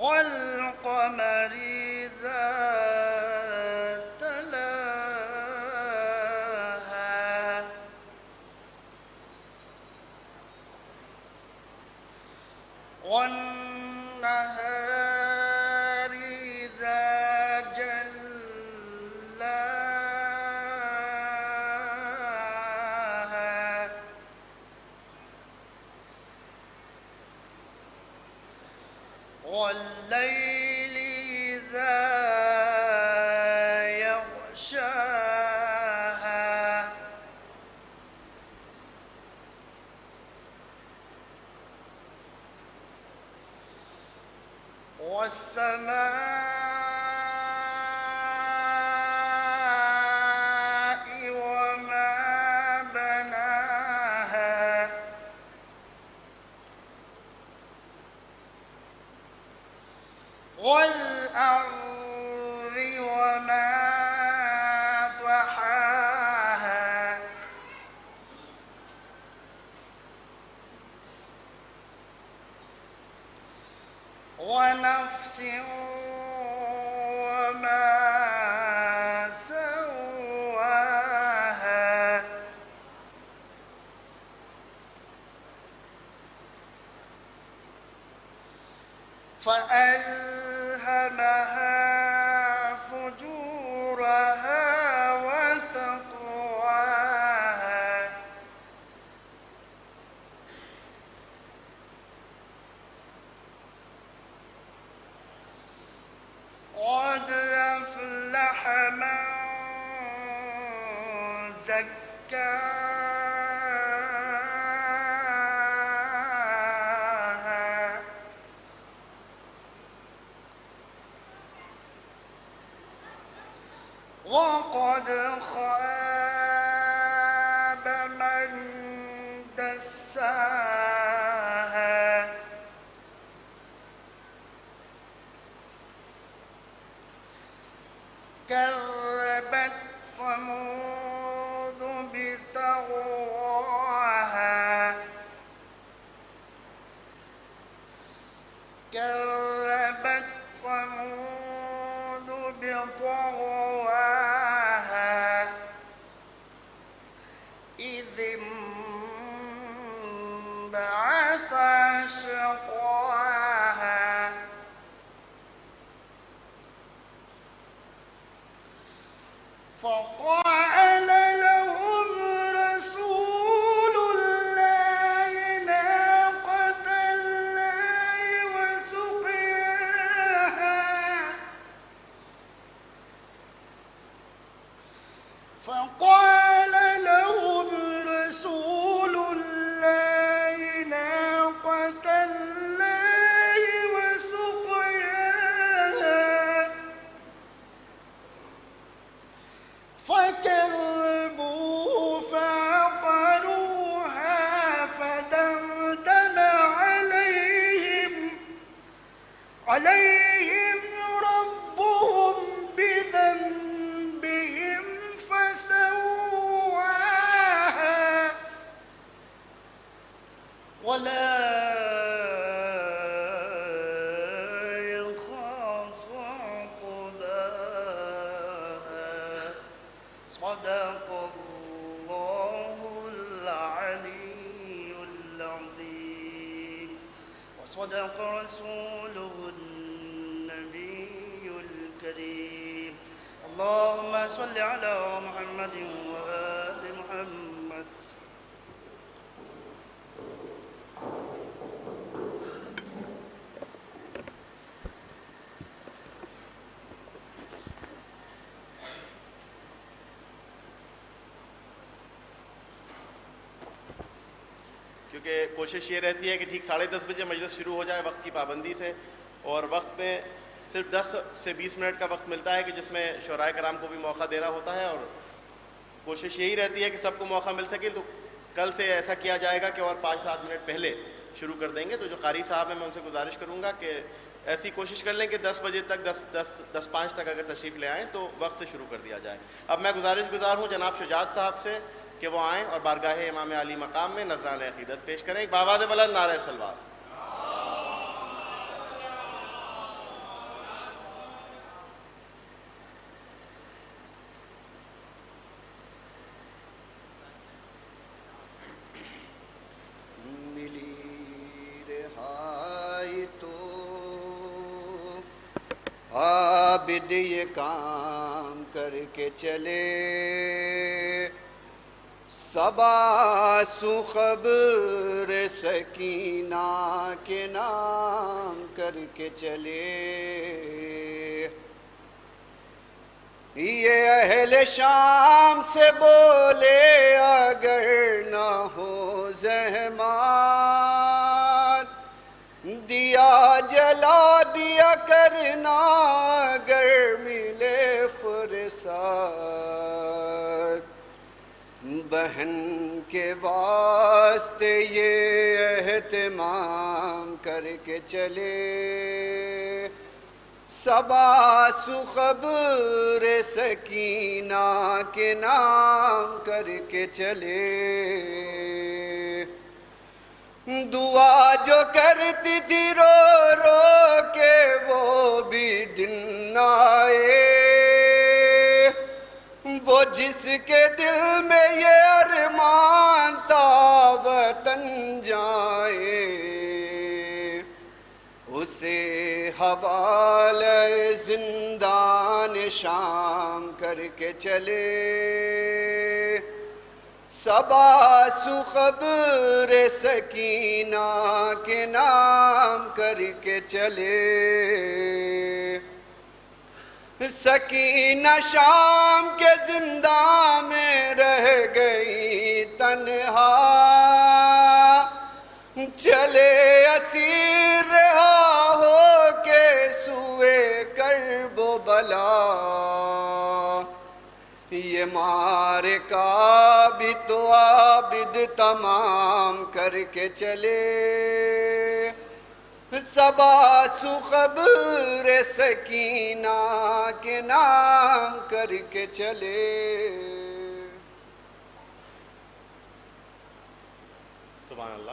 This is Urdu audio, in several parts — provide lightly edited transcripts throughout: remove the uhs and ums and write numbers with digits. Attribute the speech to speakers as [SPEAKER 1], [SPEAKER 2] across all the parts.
[SPEAKER 1] والقمر إذا تلاها والنهار إذا جلاها والليل إذا يغشاها والسماء وما بناها والأرض وما طحاها ونفس وما سواها فألهمها فجورها وتقواها قد أفلح من زكاها وقد خاب من دساها كذبت ثمود بطغواها كذبت ثمود بطغواها إذ انبعث أشقاها فقال لهم رسول الله ناقة الله وسقياها فقال لهم رسول الله ناقة الله وسقياها فكذبوه فعقروها فدمدم عليهم ربهم بذنبهم فسواها ولا يخاف عقباها صدق الله العلي العظيم وصدق رسوله النبي الكريم اللهم صل على محمد وآل محمد
[SPEAKER 2] کیونکہ کوشش یہ رہتی ہے کہ ٹھیک 10:30 بجے مجلس شروع ہو جائے وقت کی پابندی سے، اور وقت میں صرف 10 سے 20 منٹ کا وقت ملتا ہے کہ جس میں شعراء کرام کو بھی موقع دینا ہوتا ہے، اور کوشش یہی رہتی ہے کہ سب کو موقع مل سکے. تو کل سے ایسا کیا جائے گا کہ اور 5-7 منٹ پہلے شروع کر دیں گے. تو جو قاری صاحب ہیں میں ان سے گزارش کروں گا کہ ایسی کوشش کر لیں کہ 10 بجے تک 10:05 تک اگر تشریف لے آئیں تو وقت سے شروع کر دیا جائے. اب میں گزار ہوں جناب شجاعت صاحب سے کہ وہ آئیں اور بارگاہ امام علی مقام میں نذرانہ عقیدت پیش کریں. ایک بآواز بلند نعرہ صلوات.
[SPEAKER 3] عابد یہ کام کر کے چلے، صبا سو خبر سکینہ کے نام کر کے چلے. یہ اہل شام سے بولے اگر نہ ہو زحمات، دیا جلا دیا کرنا اگر ملے فرصت. بہن کے واسطے یہ اہتمام کر کے چلے، صبا سو خبر سکینہ کے نام کر کے چلے. دعا جو کرتی تھی رو رو کے وہ بھی دن آئے، وہ جس کے دل میں یہ ارمان تھا وطن جائے، اسے حوالہ زندان شام کر کے چلے. صبا سو خبر سکینہ کے نام کر کے چلے. سکینہ شام کے زندان میں رہ گئی تنہا، چلے اسیر رہا ہو کے سوئے کرب و بلا. یہ معرکہ بھی تو عابد تمام کر کے چلے، صبا سو خبر سکینہ کے نام کر کے چلے۔
[SPEAKER 2] سبحان اللہ۔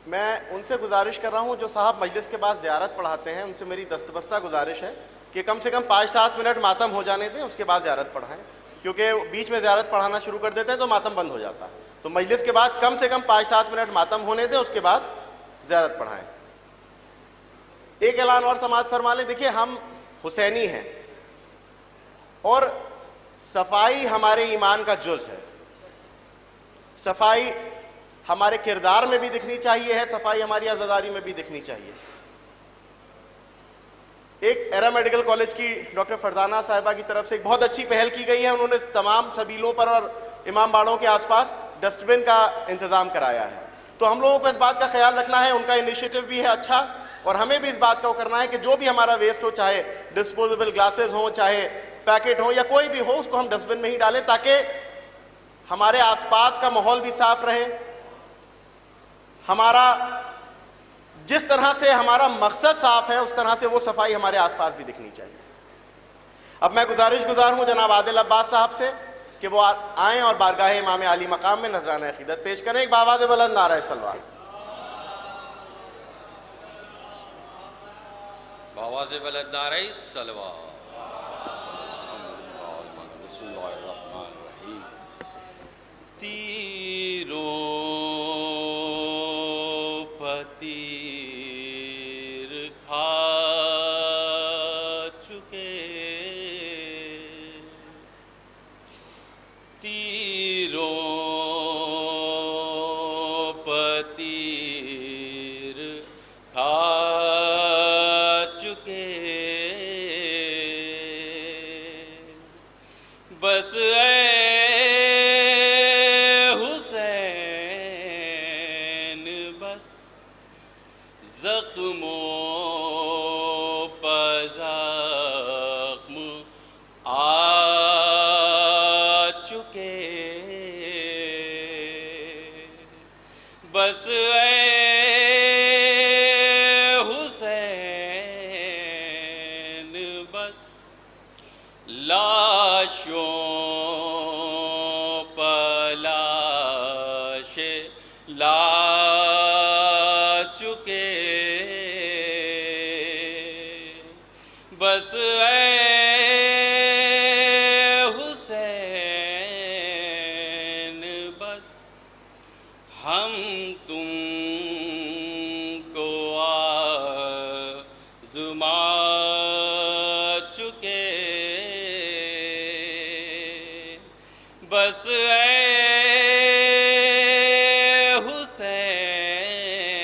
[SPEAKER 2] میں ان سے گزارش کر رہا ہوں جو صاحب مجلس کے بعد زیارت پڑھاتے ہیں، ان سے میری دستبستہ گزارش ہے کہ کم سے کم 5-7 منٹ ماتم ہو جانے دیں، اس کے بعد زیارت پڑھائیں، کیونکہ بیچ میں زیارت پڑھانا شروع کر دیتے ہیں تو ماتم بند ہو جاتا ہے۔ تو مجلس کے بعد کم سے کم 5-7 منٹ ماتم ہونے دیں، اس کے بعد زیارت پڑھائیں۔ ایک اعلان اور سماعت فرما لیں، دیکھیے ہم حسینی ہیں اور صفائی ہمارے ایمان کا جز ہے۔ صفائی ہمارے کردار میں بھی دکھنی چاہیے ہے، صفائی ہماری عزاداری میں بھی دکھنی چاہیے۔ ایک ایرا میڈیکل کالج کی ڈاکٹر فرزانہ صاحبہ کی طرف سے ایک بہت اچھی پہل کی گئی ہے، انہوں نے تمام سبیلوں پر اور امام باڑوں کے آس پاس ڈسٹ بن کا انتظام کرایا ہے۔ تو ہم لوگوں کو اس بات کا خیال رکھنا ہے، ان کا انیشیٹو بھی ہے اچھا، اور ہمیں بھی اس بات کا کرنا ہے کہ جو بھی ہمارا ویسٹ ہو، چاہے ڈسپوزیبل گلاسز ہوں، چاہے پیکٹ ہوں یا کوئی بھی ہو، اس کو ہم ڈسٹ بن میں ہی ڈالیں تاکہ ہمارے آس پاس کا ماحول بھی صاف رہے۔ ہمارا جس طرح سے ہمارا مقصد صاف ہے، اس طرح سے وہ صفائی ہمارے آس پاس بھی دکھنی چاہیے۔ اب میں گزارش گزار ہوں جناب عادل عباس صاحب سے کہ وہ آئیں اور بارگاہ امام عالی مقام میں نذرانہ عقیدت پیش کریں۔ ایک بآواز بلند نعرہ صلوات۔
[SPEAKER 4] بآواز بلند نعرہ صلوات۔ بسم اللہ الرحمن الرحیم۔ تیروں پتیر کھا چکے، تیروں پتیر کھا چکے، بس اے حسین بس زخموں پہ زخم آ چکے، بس اے حسین بس لاشوں پلاش لا چکے، بس اے حسین بس ہم تم کو آزما چکے، بس اے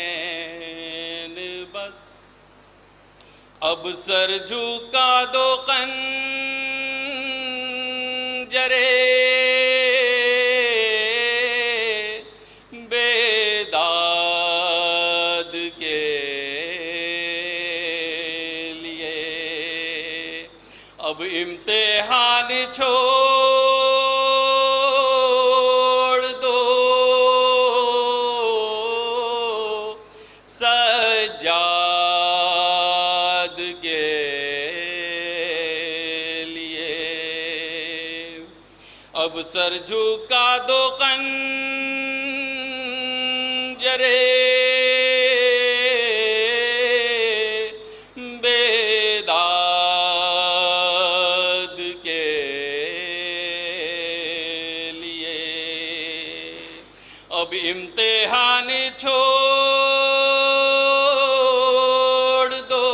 [SPEAKER 4] حسین بس اب سر جھکا دو خنجرے بیداد کے لیے، اب امتحان چھوڑ دو سجاد کے لیے، اب سر جھکا دو خنجرے بیداد کے لیے، اب امتحان چھوڑ دو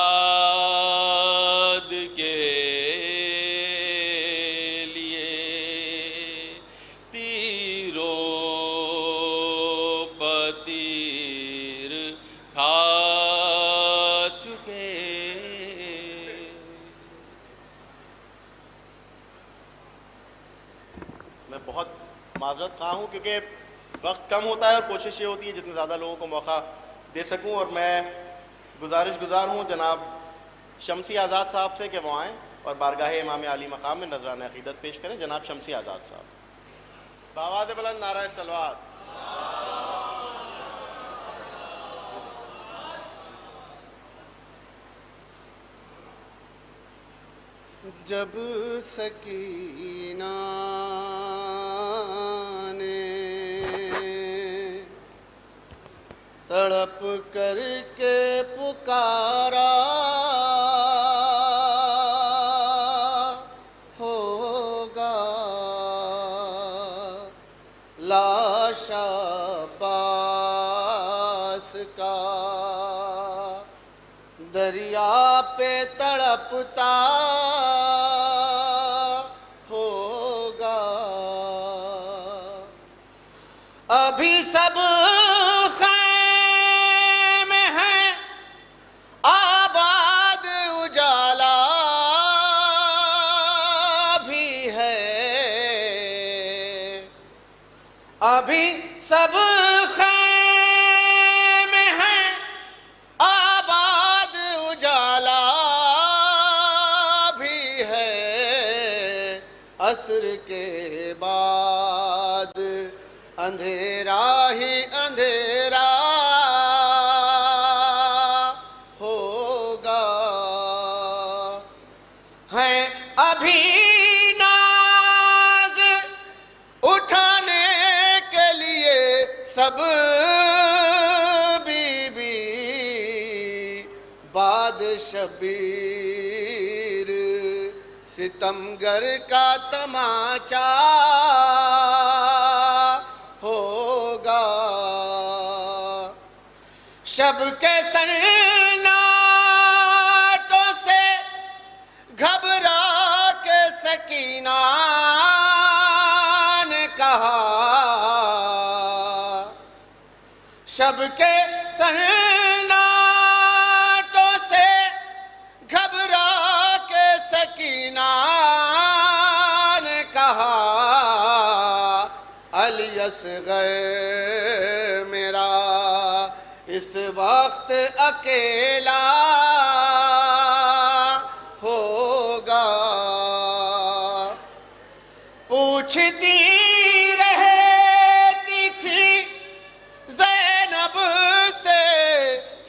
[SPEAKER 4] سجاد کے لیے، تیروں پتیر کھا چکے۔
[SPEAKER 2] میں بہت معذرت خواہ ہوں کیونکہ وقت کم ہوتا ہے اور کوشش یہ ہوتی ہے جتنے زیادہ لوگوں کو موقع دے سکوں، اور میں گزارش گزار ہوں جناب شمسی آزاد صاحب سے کہ وہ آئیں اور بارگاہ امام علی مقام میں نذرانہ عقیدت پیش کریں. جناب شمسی آزاد صاحب بآواز بلند نعرہ صلوات.
[SPEAKER 3] جب سکینہ نے تڑپ کر کے پکارا ہوگا لاش عباس کا دریا پہ تڑپتا ہوگا. ابھی سب خیم ہیں آباد اجالا بھی ہے. ابھی سب خیم ہیں آباد اجالا بھی ہے. عصر کے بعد اندھیرا ہی اندھیرا ہوگا. ہیں ابھی ناز اٹھانے کے لیے سب بی بعد شبیر ستمگر کا تماچا ہوگا. شب کے سناٹوں سے گھبرا کے سکینہ نے کہا. شب کے سناٹوں سے گھبرا کے سکینہ نے کہا علی اصغر میرا اس وقت اکیلا ہوگا. پوچھتی رہتی تھی زینب سے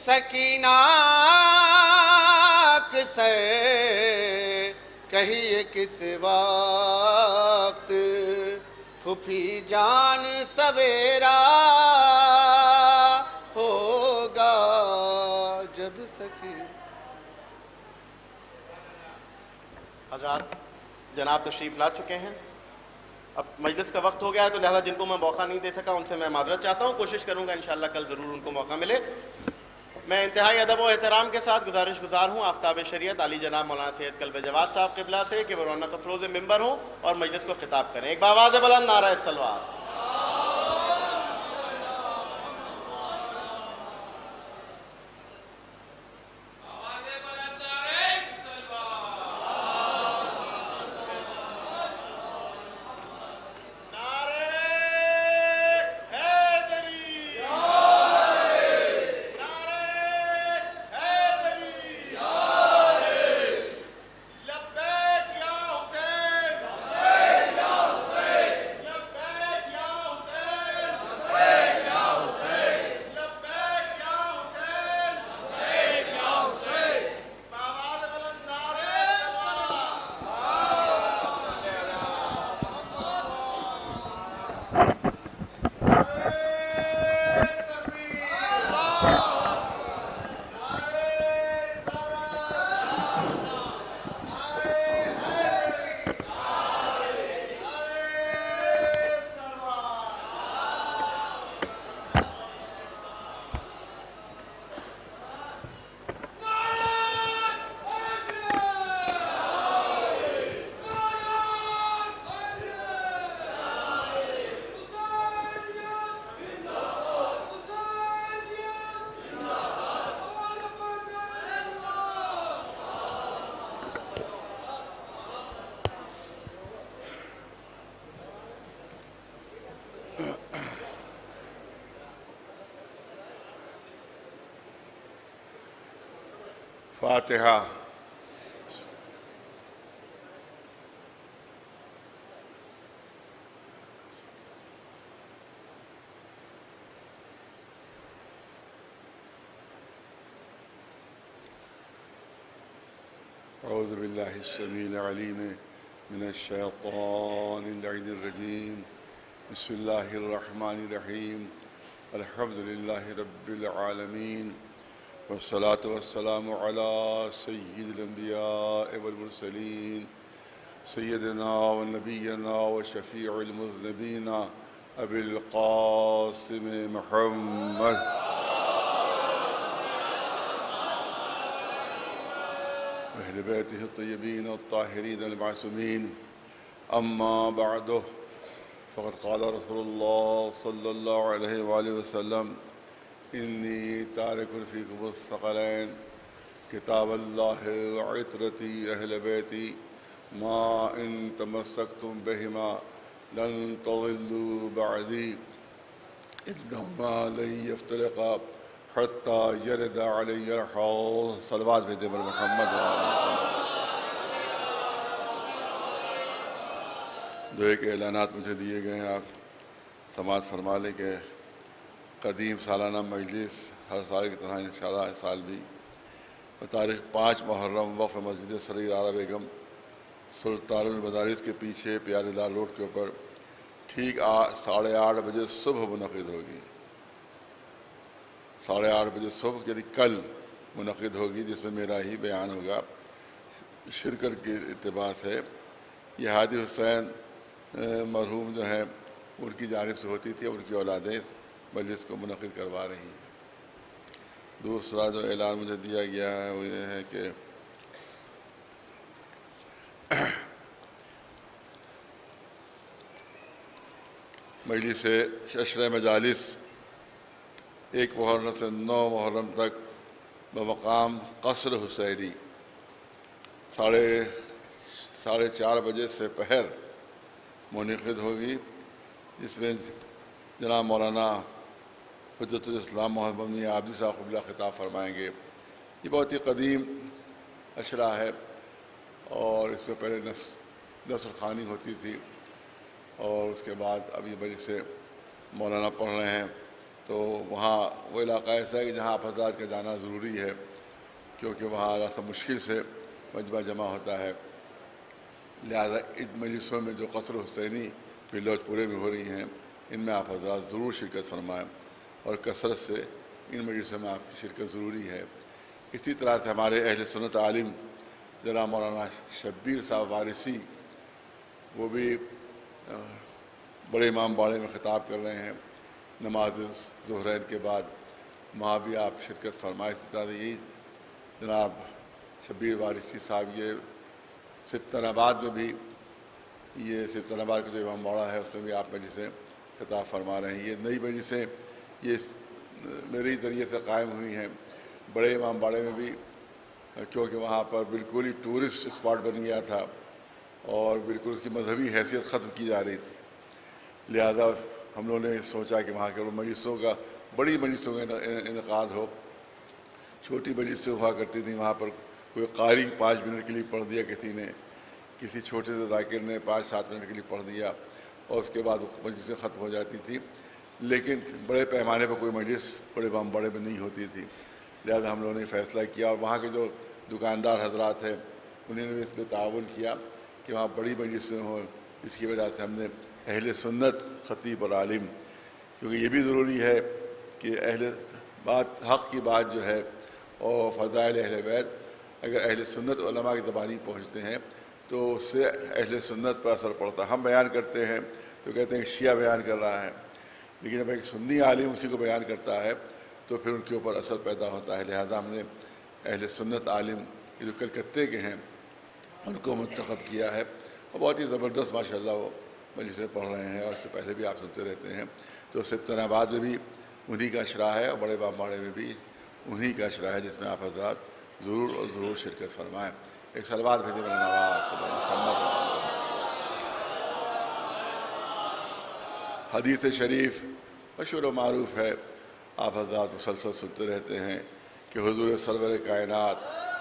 [SPEAKER 3] سکینہ اکثر کہیے کس وقت پھوپھی جان سویرا ہوگا. جب
[SPEAKER 2] حضرات جناب تشریف لا چکے ہیں. اب مجلس کا وقت ہو گیا ہے تو لہذا جن کو میں موقع نہیں دے سکا ان سے میں معذرت چاہتا ہوں. کوشش کروں گا انشاءاللہ کل ضرور ان کو موقع ملے. میں انتہائی ادب و احترام کے ساتھ گزارش گزار ہوں آفتاب شریعت علی جناب مولانا سید قلب جواد صاحب قبلہ سے کہ وہ رونق افروز ممبر ہوں اور مجلس کو خطاب کریں. ایک بآواز بلند نعرہ صلوات.
[SPEAKER 5] فاتحہ۔ اعوذ باللہ السمیع العلیم من الشیطان اللعین الرجیم، بسم اللہ الرحمن الرحیم، الحمد للہ رب العالمین، والصلاة والسلام علی سید الانبیاء والمرسلین، سیدنا و نبینا و شفیع المذنبین ابی القاسم محمد اہل بیتہ الطیبین الطاہرین المعصومین، اما بعد، فقد قال رسول اللہ صلی اللہ علیہ وآلہ وسلم انی تارک فیکم الثقلین کتاب اللہ وعطرتی اہل بیتی ما ان تمسکتم بہما لن تضلوا بعدی انہما لن یفترقا حتی یرد علی الحوض۔ صلوات بھیجیں بر محمد۔ دو ایک اعلانات مجھے دیے گئے ہیں، آپ سماعت فرما لیں کہ قدیم سالانہ مجلس ہر سال کی طرح انشاءاللہ اس سال بھی بتاریخ 5 محرم وقف مسجد سریر آرا بیگم سلطان المدارس کے پیچھے پیارے لال روڈ کے اوپر ٹھیک 8:30 بجے صبح منعقد ہوگی۔ 8:30 بجے صبح یعنی کل منعقد ہوگی، جس میں میرا ہی بیان ہوگا۔ شرکت کے اتباع سے یہ ہادی حسین مرحوم جو ہیں ان کی جانب سے ہوتی تھی، ان کی اولادیں مجلس کو منعقد کروا رہی ہیں۔ دوسرا جو اعلان مجھے دیا گیا ہے وہ یہ ہے کہ مجلس عشرہ مجالس 1 محرم سے 9 محرم تک بمقام قصر حسینی 4:30 بجے سے پہر منعقد ہوگی، جس میں جناب مولانا حجت الاسلام محمد بن عابدی صاحب قبلہ خطاب فرمائیں گے۔ یہ بہت ہی قدیم عشرہ ہے اور اس میں پہلے نثر خوانی ہوتی تھی، اور اس کے بعد اب یہ مجلس سے مولانا پڑھ رہے ہیں، تو وہاں وہ علاقہ ایسا ہے کہ جہاں آپ حضرات کا جانا ضروری ہے، کیونکہ وہاں ایسا مشکل سے مجمع جمع ہوتا ہے۔ لہذا ان مجلسوں میں جو قصر حسینی پھر لوج پورے میں ہو رہی ہیں، ان میں آپ حضرات ضرور شرکت فرمائیں، اور کثرت سے ان مجلسوں میں آپ کی شرکت ضروری ہے۔ اسی طرح سے ہمارے اہل سنت عالم جناب مولانا شبیر صاحب وارثی، وہ بھی بڑے امام باڑے میں خطاب کر رہے ہیں نماز ظہرین کے بعد، وہاں بھی آپ شرکت فرمائیں۔ اسی طرح سے یہی جناب شبیر وارثی صاحب یہ سبطن آباد میں بھی، یہ سبطن آباد کا جو امام باڑہ ہے اس میں بھی آپ مجلسیں خطاب فرما رہے ہیں۔ یہ نئی مجلسیں یہ میرے ذریعے سے قائم ہوئی ہیں بڑے امام باڑے میں بھی، کیونکہ وہاں پر بالکل ہی ٹورسٹ اسپاٹ بن گیا تھا اور بالکل اس کی مذہبی حیثیت ختم کی جا رہی تھی۔ لہذا ہم لوگوں نے سوچا کہ وہاں کے مجلسوں کا، بڑی مجلسوں کا انعقاد ہو۔ چھوٹی مجلسیں ہوا کرتی تھیں، وہاں پر کوئی قاری 5 منٹ کے لیے پڑھ دیا کسی نے، کسی چھوٹے سے ذاکر نے 5-7 منٹ کے لیے پڑھ دیا، اور اس کے بعد مجلسیں ختم ہو جاتی تھی، لیکن بڑے پیمانے پر کوئی مجلس بڑے امام باڑے میں نہیں ہوتی تھی۔ لہذا ہم لوگوں نے فیصلہ کیا، اور وہاں کے جو دکاندار حضرات ہیں انہوں نے بھی اس پہ تعاون کیا کہ وہاں بڑی مجلسیں ہوں۔ اس کی وجہ سے ہم نے اہل سنت خطیب اور عالم، کیونکہ یہ بھی ضروری ہے کہ اہل بات حق کی بات جو ہے اور فضائل اہل بیت اگر اہل سنت علماء کی زبانی پہنچتے ہیں تو اس سے اہل سنت پر اثر پڑتا ہے۔ ہم بیان کرتے ہیں تو کہتے ہیں کہ شیعہ بیان کر رہا ہے، لیکن جب ایک سنی عالم اسی کو بیان کرتا ہے تو پھر ان کے اوپر اثر پیدا ہوتا ہے۔ لہذا ہم نے اہل سنت عالم جو کلکتے کے ہیں ان کو منتخب کیا ہے، اور بہت ہی زبردست ماشاءاللہ وہ مجلسیں پڑھ رہے ہیں، اور اس سے پہلے بھی آپ سنتے رہتے ہیں۔ تو سبطن آباد میں بھی انہی کا عشرہ ہے، اور بڑے امام باڑے میں بھی انہی کا عشرہ ہے، جس میں آپ حضرات ضرور اور ضرور شرکت فرمائیں۔ ایک صلوات بھیجیں میرے نواز محمد۔ حدیث شریف مشہور و معروف ہے، آپ حضرات مسلسل سنتے رہتے ہیں کہ حضور سرور کائنات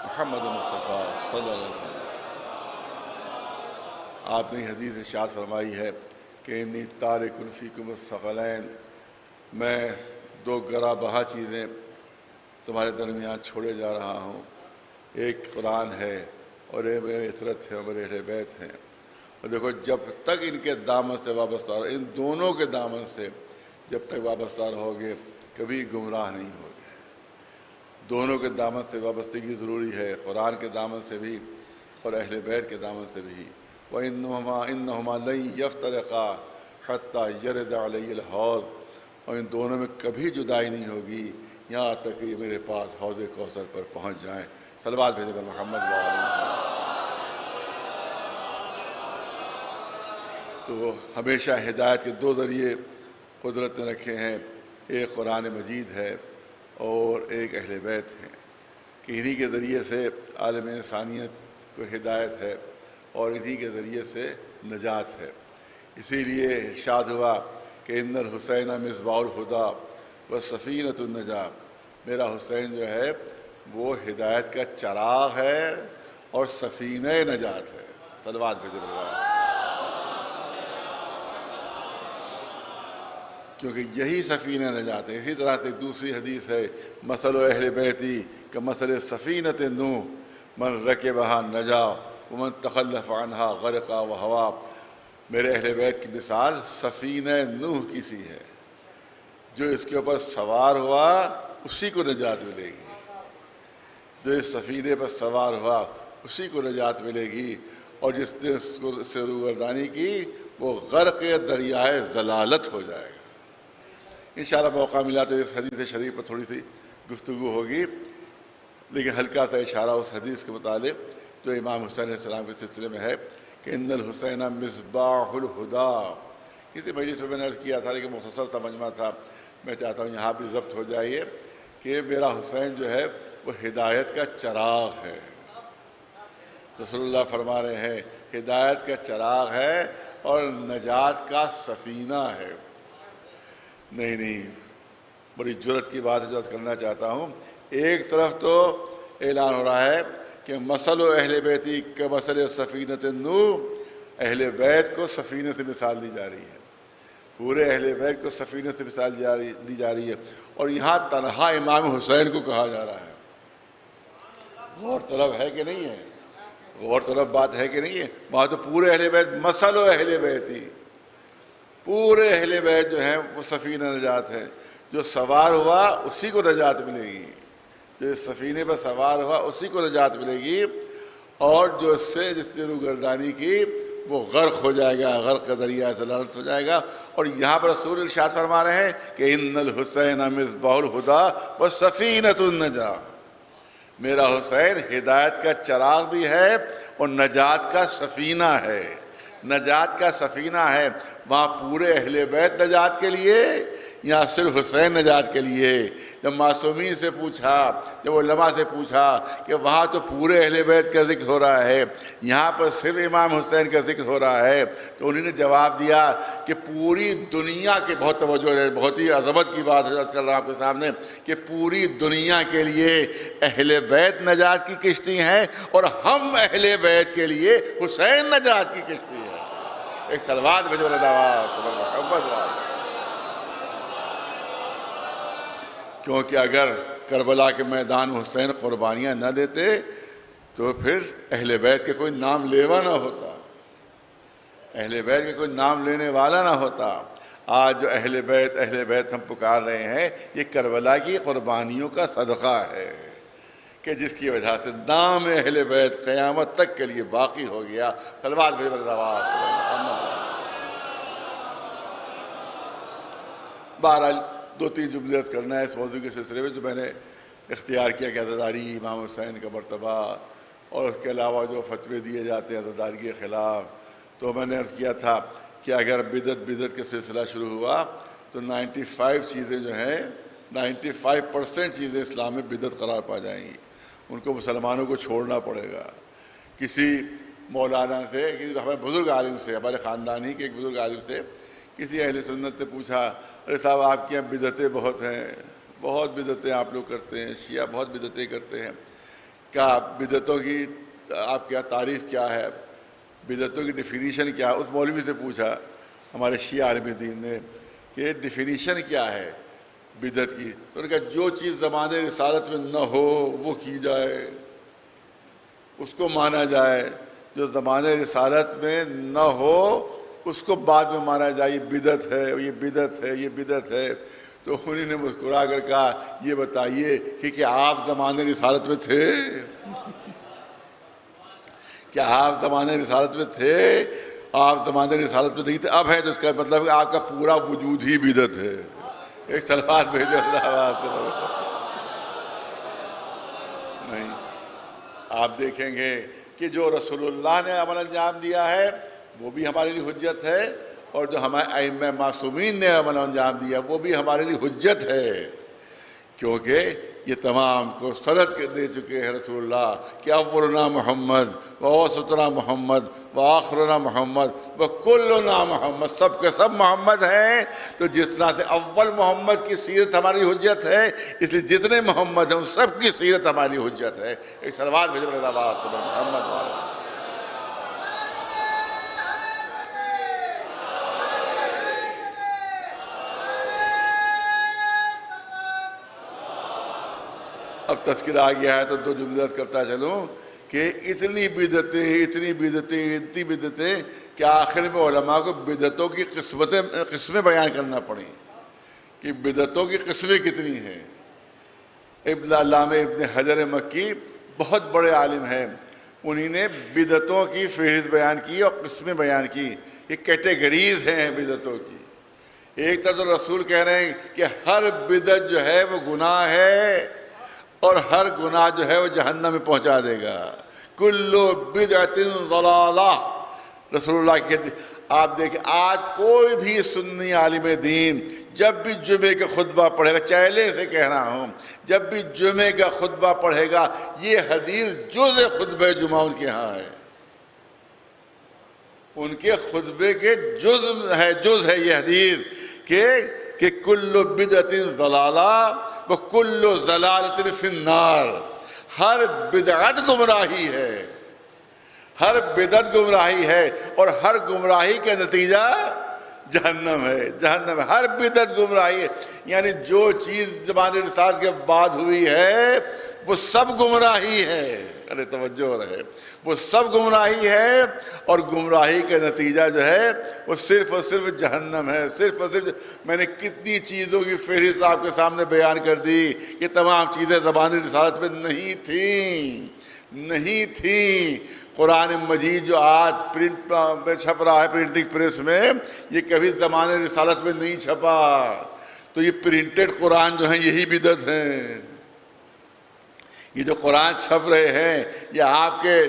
[SPEAKER 5] محمد مصطفیٰ صلی اللہ علیہ وسلم۔ آپ نے حدیث ارشاد فرمائی ہے کہ انی تارک فیکم الثقلین، میں دو گرا بہا چیزیں تمہارے درمیان چھوڑے جا رہا ہوں، ایک قرآن ہے اور ایک میرے عطرت ہے اور میرے اہل بیت ہیں۔ اور دیکھو جب تک ان کے دامن سے وابستہ رہو، ان دونوں کے دامن سے جب تک وابستہ رہو گے کبھی گمراہ نہیں ہوگے۔ دونوں کے دامن سے وابستگی ضروری ہے، قرآن کے دامن سے بھی اور اہل بیت کے دامن سے بھی۔ وَإِنَّهُمَا لَن يَفْتَرِقَا حَتَّى يَرِدَ عَلَيَّ الْحَوْض، اور ان دونوں میں کبھی جدائی نہیں ہوگی یہاں تک کہ یہ میرے پاس حوض کوثر پر پہنچ جائیں۔ صلوات بھیجیں محمد وعلیہ۔ تو ہمیشہ ہدایت کے دو ذریعے قدرت نے رکھے ہیں، ایک قرآن مجید ہے اور ایک اہل بیت ہیں، کہ انہی کے ذریعے سے عالم انسانیت کو ہدایت ہے اور انہی کے ذریعے سے نجات ہے۔ اسی لیے ارشاد ہوا کہ ان الحسین مصباح الہدیٰ وسفینۃ النجاۃ، میرا حسین جو ہے وہ ہدایت کا چراغ ہے اور سفینہ نجات ہے۔ صلوات بھیجے برابر، کیونکہ یہی سفینہ نجات ہے۔ اسی طرح سے دوسری حدیث ہے، مثل اہل بیتی کمثل سفینۃ نوح من رکبہا نجا ومن تخلف عنہا غرقا وہوا، میرے اہل بیت کی مثال سفینہ نوح کی سی ہے، جو اس کے اوپر سوار ہوا اسی کو نجات ملے گی، جو اس سفینے پر سوار ہوا اسی کو نجات ملے گی، اور جس نے اس کو سے روگردانی کی وہ غرق دریائے ضلالت ہو جائے گا۔ انشاءاللہ موقع ملا تو اس حدیث شریف پر تھوڑی سی گفتگو ہوگی، لیکن ہلکا سا اشارہ اس حدیث کے متعلق جو امام حسین علیہ السلام کے سلسلے میں ہے کہ ان الحسین مصباح الہدیٰ۔ کسی مجلس میں نے عرض کیا تھا، لیکن مختصر سا مجمع تھا، میں چاہتا ہوں یہاں بھی ضبط ہو جائیے کہ میرا حسین جو ہے وہ ہدایت کا چراغ ہے۔ رسول اللہ فرما رہے ہیں ہدایت کا چراغ ہے اور نجات کا سفینہ ہے۔ نہیں، بڑی جرت کی بات جو کرنا چاہتا ہوں، ایک طرف تو اعلان ہو رہا ہے کہ مثل اہل بیتی کمثل سفینۃ نوح، اہل بیت کو سفینے سے مثال دی جا رہی ہے، پورے اہل بیت کو سفینے سے مثال دی جا رہی ہے، اور یہاں تنہا امام حسین کو کہا جا رہا ہے۔ غور طلب ہے کہ نہیں ہے؟ غور طلب بات ہے کہ نہیں ہے؟ وہاں تو پورے اہل بیت، مثل اہل بیتی، پورے اہل بیت جو ہیں وہ سفینہ نجات ہے، جو سوار ہوا اسی کو نجات ملے گی، جو اس سفینے پر سوار ہوا اسی کو نجات ملے گی، اور جو جس نے روگردانی کی وہ غرق ہو جائے گا، غرق کا دریا ضلالت ہو جائے گا۔ اور یہاں پر رسول ارشاد فرما رہے ہیں کہ ان الحسین مصباح الہدیٰ وسفینۃ النجاۃ، میرا حسین ہدایت کا چراغ بھی ہے اور نجات کا سفینہ ہے، نجات کا سفینہ ہے۔ وہاں پورے اہل بیت نجات کے لیے، یہاں صرف حسین نجات کے لیے۔ جب معصومین سے پوچھا، جب علماء سے پوچھا کہ وہاں تو پورے اہل بیت کا ذکر ہو رہا ہے، یہاں پر صرف امام حسین کا ذکر ہو رہا ہے، تو انہوں نے جواب دیا کہ پوری دنیا کے، بہت توجہ ہے، بہت ہی عظمت کی بات عرض کر رہا ہوں آپ کے سامنے، کہ پوری دنیا کے لیے اہل بیت نجات کی کشتی ہیں اور ہم اہل بیت کے لیے حسین نجات کی کشتی ہے۔ ایک صلوات بھیجو محمد والے، کیونکہ اگر کربلا کے میدان میں حسین قربانیاں نہ دیتے تو پھر اہل بیت کے کوئی نام لیوا نہ ہوتا، اہل بیت کے کوئی نام لینے والا نہ ہوتا۔ آج جو اہل بیت ہم پکار رہے ہیں، یہ کربلا کی قربانیوں کا صدقہ ہے، کہ جس کی وجہ سے نام اہل بیت قیامت تک کے لیے باقی ہو گیا۔ صلوات بھیجو بہرحال دو تین جملے عرض کرنا ہے اس موضوع کے سلسلے میں جو میں نے اختیار کیا کہ عزاداری امام حسین کا مرتبہ اور اس کے علاوہ جو فتوے دیے جاتے ہیں عزاداری کے خلاف، تو میں نے عرض کیا تھا کہ اگر بدعت کا سلسلہ شروع ہوا تو 95 چیزیں جو ہیں 95% چیزیں اسلام میں بدعت قرار پا جائیں گی، ان کو مسلمانوں کو چھوڑنا پڑے گا۔ کسی مولانا سے، کسی ہمارے بزرگ عالم سے، ہمارے خاندان ہی کے ایک بزرگ عالم سے کسی اہل سنت نے پوچھا، ارے صاحب آپ کے یہاں بدعتیں بہت ہیں، بہت بدعتیں آپ لوگ کرتے ہیں، شیعہ بہت بدعتیں کرتے ہیں، کا بدعتوں کی آپ کیا تعریف کیا ہے، بدعتوں کی ڈیفینیشن کیا ہے. اس مولوی سے پوچھا ہمارے شیعہ عالم دین نے کہ ڈیفینیشن کیا ہے بدعت کی. تو انہوں نے کہا جو چیز زمانے رسالت میں نہ ہو وہ کی جائے، اس کو مانا جائے. جو زمانے رسالت میں نہ ہو اس کو بعد میں مانا جائے، یہ بدعت ہے، یہ بدعت ہے، یہ بدعت ہے. تو انہوں نے مسکرا کر کہا یہ بتائیے کہ کیا آپ زمانے رسالت میں تھے؟ کیا آپ زمانے رسالت میں تھے؟ آپ زمانے رسالت میں نہیں تھے، اب ہے تو اس کا مطلب کہ آپ کا پورا وجود ہی بدعت ہے. ایک سلوات بھیجو اللہ نہیں. آپ دیکھیں گے کہ جو رسول اللہ نے عمل انجام دیا ہے وہ بھی ہمارے لیے حجت ہے، اور جو ہمارے ائمہ معصومین نے عمل انجام دیا وہ بھی ہمارے لیے حجت ہے، کیونکہ یہ تمام کو سند دے چکے ہیں رسول اللہ کہ اولنا محمد و اوسطنا محمد و آخرنا محمد و کلنا محمد، سب کے سب محمد ہیں. تو جس طرح سے اول محمد کی سیرت ہماری حجت ہے، اس لیے جتنے محمد ہیں ان سب کی سیرت ہماری حجت ہے. ایک صلوات بھیجو محمد والا. اب تذکرہ آ گیا ہے تو دو جملے کرتا چلوں کہ اتنی بدعتیں کہ آخر میں علماء کو بدعتوں کی قسمیں بیان کرنا پڑیں کہ بدعتوں کی قسمیں کتنی ہیں. علامہ ابن حجر مکی بہت بڑے عالم ہیں، انہی نے بدعتوں کی فہرست بیان کی اور قسمیں بیان کی. یہ کیٹیگریز ہیں بدعتوں کی. ایک طرف رسول کہہ رہے ہیں کہ ہر بدعت جو ہے وہ گناہ ہے اور ہر گناہ جو ہے وہ جہنم میں پہنچا دے گا. کل بدعت ضلالہ رسول اللہ کہتے. آپ دیکھیں آج کوئی بھی سنی عالم دین جب بھی جمعے کا خطبہ پڑھے گا، چہلے سے کہہ رہا ہوں، جب بھی جمعے کا خطبہ پڑھے گا یہ حدیث جز خطبہ جمعہ ان کے ہاں ہے، ان کے خطبے کے جز ہے یہ حدیث کہ کل بدعت ضلالہ وکل ضلالۃ فی النار. ہر بدعت گمراہی ہے، ہر بدعت گمراہی ہے اور ہر گمراہی کا نتیجہ جہنم ہے. جہنم ہے، ہر بدعت گمراہی ہے. یعنی جو چیز زمانے رسالت کے بعد ہوئی ہے وہ سب گمراہی ہے. ارے توجہ رہے، وہ سب گمراہی ہے اور گمراہی کا نتیجہ جو ہے وہ صرف اور صرف جہنم ہے. صرف اور صرف میں نے کتنی چیزوں کی فہرست آپ کے سامنے بیان کر دی کہ تمام چیزیں زبانی رسالت میں نہیں تھیں. قرآن مجید جو آج پرنٹ میں چھپ رہا ہے پرنٹنگ پریس میں، یہ کبھی زمانے رسالت میں نہیں چھپا. تو یہ پرنٹڈ قرآن جو ہیں یہی بدعت ہیں. یہ جو قرآن چھپ رہے ہیں یہ آپ کے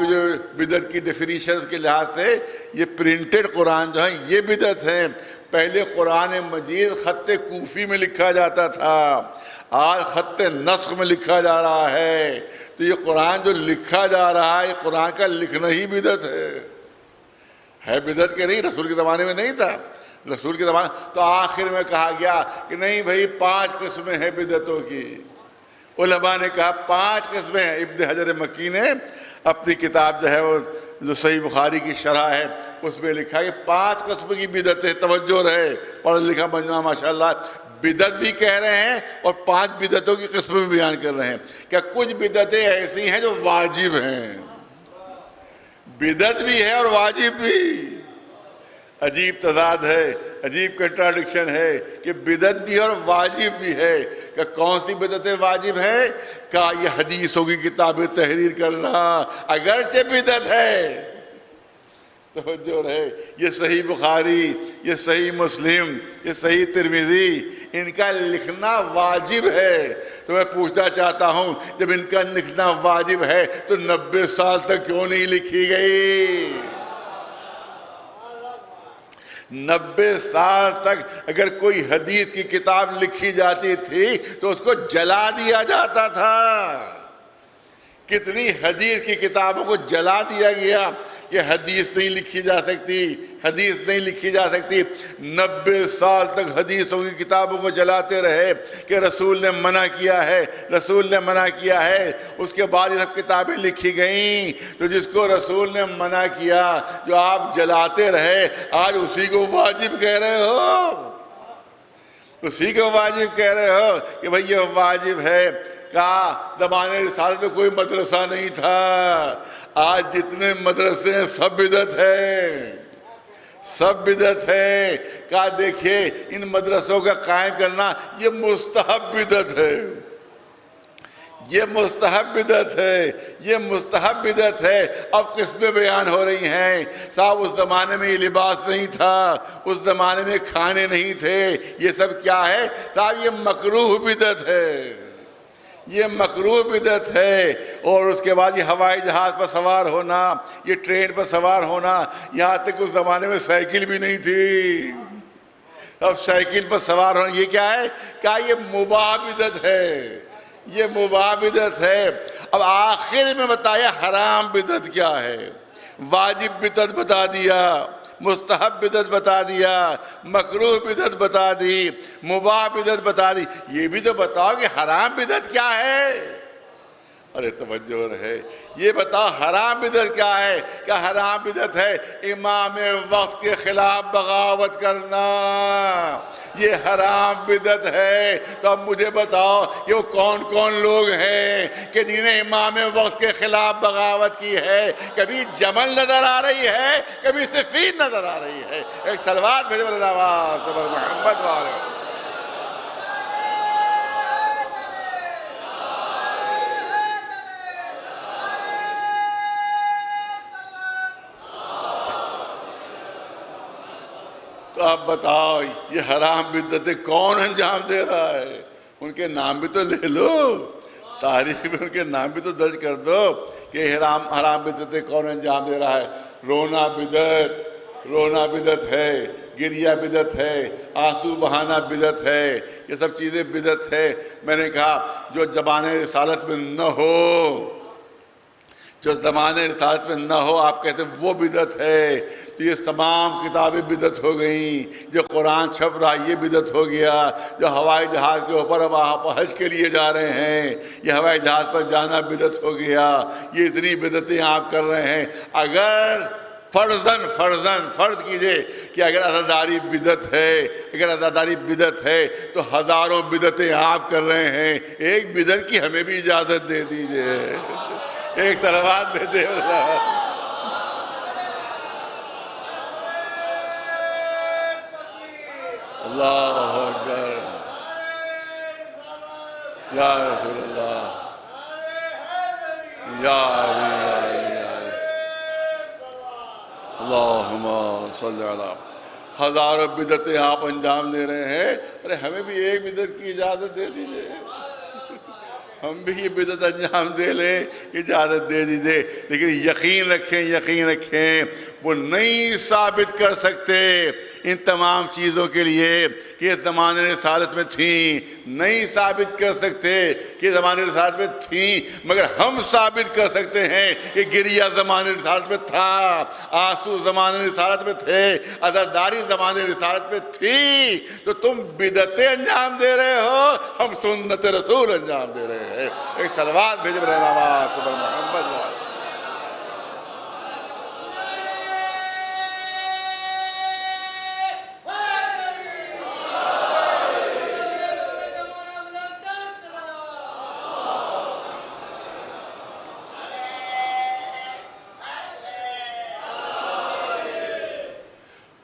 [SPEAKER 5] جو بدعت کی ڈیفینیشنز کے لحاظ سے یہ پرنٹڈ قرآن جو ہیں یہ بدعت ہیں. پہلے قرآن مجید خط کوفی میں لکھا جاتا تھا، آج خط نسخ میں لکھا جا رہا ہے. تو یہ قرآن جو لکھا جا رہا ہے یہ قرآن کا لکھنا ہی بدعت ہے بدعت کہ نہیں؟ رسول کے زمانے میں نہیں تھا. رسول کے زمانے تو آخر میں کہا گیا کہ نہیں بھائی 5 قسمیں ہیں بدعتوں کی. علماء نے کہا 5 قسمیں ہیں. ابن حجر مکی نے اپنی کتاب جو ہے وہ جو صحیح بخاری کی شرح ہے اس میں لکھا کہ 5 قسم کی بدعتیں. توجہ رہے، پڑھا لکھا مجموعہ ماشاءاللہ. بدعت بھی کہہ رہے ہیں اور 5 بدعتوں کی قسمیں بھی بیان کر رہے ہیں. کیا کچھ بدعتیں ایسی ہیں جو واجب ہیں، بدعت بھی ہے اور واجب بھی. عجیب تضاد ہے، عجیب کنٹراڈکشن ہے کہ بدعت بھی اور واجب بھی ہے. کہ کون سی بدعتیں واجب ہیں؟ کہ یہ حدیثوں کی کتابیں تحریر کرنا اگرچہ بدعت ہے. توجہ رہے، یہ صحیح بخاری، یہ صحیح مسلم، یہ صحیح ترمذی، ان کا لکھنا واجب ہے. تو میں پوچھنا چاہتا ہوں جب ان کا لکھنا واجب ہے تو 90 سال تک کیوں نہیں لکھی گئی؟ 90 سال تک اگر کوئی حدیث کی کتاب لکھی جاتی تھی تو اس کو جلا دیا جاتا تھا. کتنی حدیث کی کتابوں کو جلا دیا گیا کہ حدیث نہیں لکھی جا سکتی، حدیث نہیں لکھی جا سکتی۔ 90 سال تک حدیثوں کی کتابوں کو جلاتے رہے کہ رسول نے منع کیا ہے، رسول نے منع کیا ہے۔ اس کے بعد یہ سب کتابیں لکھی گئیں، تو جس کو رسول نے منع کیا، جو آپ جلاتے رہے، آج اسی کو واجب کہہ رہے ہو، اسی کو واجب کہہ رہے ہو کہ بھئی یہ واجب ہے۔ کہا زمانے رسالت میں کوئی مدرسہ نہیں تھا، آج جتنے مدرسے ہیں سب بدعت ہے، سب بدعت ہے۔ کہا دیکھیے ان مدرسوں کا قائم کرنا یہ مستحب بدعت ہے، یہ مستحب بدعت ہے، یہ مستحب بدعت ہے۔ اب قسمیں بیان ہو رہی ہیں، صاحب اس زمانے میں یہ لباس نہیں تھا، اس زمانے میں کھانے نہیں تھے، یہ سب کیا ہے صاحب؟ یہ مکروہ بدعت ہے، یہ مکروہ بدعت ہے۔ اور اس کے بعد یہ ہوائی جہاز پر سوار ہونا، یہ ٹرین پر سوار ہونا، یہاں تک اس زمانے میں سائیکل بھی نہیں تھی، اب سائیکل پر سوار ہونا یہ کیا ہے؟ کہا یہ مباح بدعت ہے، یہ مباح بدعت ہے۔ اب آخر میں بتایا حرام بدعت کیا ہے، واجب بدعت بتا دیا، مستحب بدعت بتا دیا، مکروہ بدعت بتا دی، مباح بدعت بتا دی۔ یہ بھی تو بتاؤ کہ حرام بدعت کیا ہے؟ ارے توجہ رہے، یہ بتاؤ حرام بدعت کیا ہے؟ کہ حرام بدعت ہے امام وقت کے خلاف بغاوت کرنا، یہ حرام بدعت ہے۔ تو اب مجھے بتاؤ یہ وہ کون کون لوگ ہیں کہ جنہیں امام وقت کے خلاف بغاوت کی ہے؟ کبھی جمل نظر آ رہی ہے، کبھی صفین نظر آ رہی ہے۔ ایک صلوات بھیجو محمد والے۔ تو آپ بتاؤ یہ حرام بدعتیں کون انجام دے رہا ہے؟ ان کے نام بھی تو لے لو، تاریخ میں ان کے نام بھی تو درج کر دو کہ حرام بدعتیں کون انجام دے رہا ہے۔ رونا بدعت، رونا بدعت ہے، گریہ بدعت ہے، آنسو بہانا بدعت ہے، یہ سب چیزیں بدعت ہے۔ میں نے کہا جو زبان رسالت میں نہ ہو، جو زمان رسالت میں نہ ہو، آپ کہتے ہیں وہ بدعت ہے، تو یہ تمام کتابیں بدعت ہو گئیں۔ جو قرآن چھپ رہا یہ بدعت ہو گیا، جو ہوائی جہاز کے اوپر اب آپ حج کے لیے جا رہے ہیں، یہ ہوائی جہاز پر جانا بدعت ہو گیا، یہ اتنی بدعتیں آپ کر رہے ہیں۔ اگر فرض کیجئے کہ اگر عزاداری بدعت ہے، اگر عزاداری بدعت ہے تو ہزاروں بدعتیں آپ کر رہے ہیں، ایک بدعت کی ہمیں بھی اجازت دے دیجئے۔ ایک صلوات دے دے اللہ۔ اللہ اکبر، یا رسول اللہ، یا علی یا علی یا علی، اللہم صلی اللہ۔ ہزاروں بدعتیں آپ انجام دے رہے ہیں، ارے ہمیں بھی ایک بدعت کی اجازت دے دیجئے، ہم بھی یہ بدعت انجام دے لیں، اجازت دے دیجئے۔ لیکن یقین رکھیں وہ نہیں ثابت کر سکتے ان تمام چیزوں کے لیے کہ یہ زمان رسالت میں تھیں، نہیں ثابت کر سکتے کہ زمان رسالت میں تھیں، مگر ہم ثابت کر سکتے ہیں کہ گریہ زمان رسالت میں تھا، آنسو زمان رسالت میں تھے، عزاداری زمان رسالت میں تھی۔ تو تم بدعتیں انجام دے رہے ہو، ہم سنت رسول انجام دے رہے ہیں۔ ایک صلوات بھیجے برے نواز پر محمد والے۔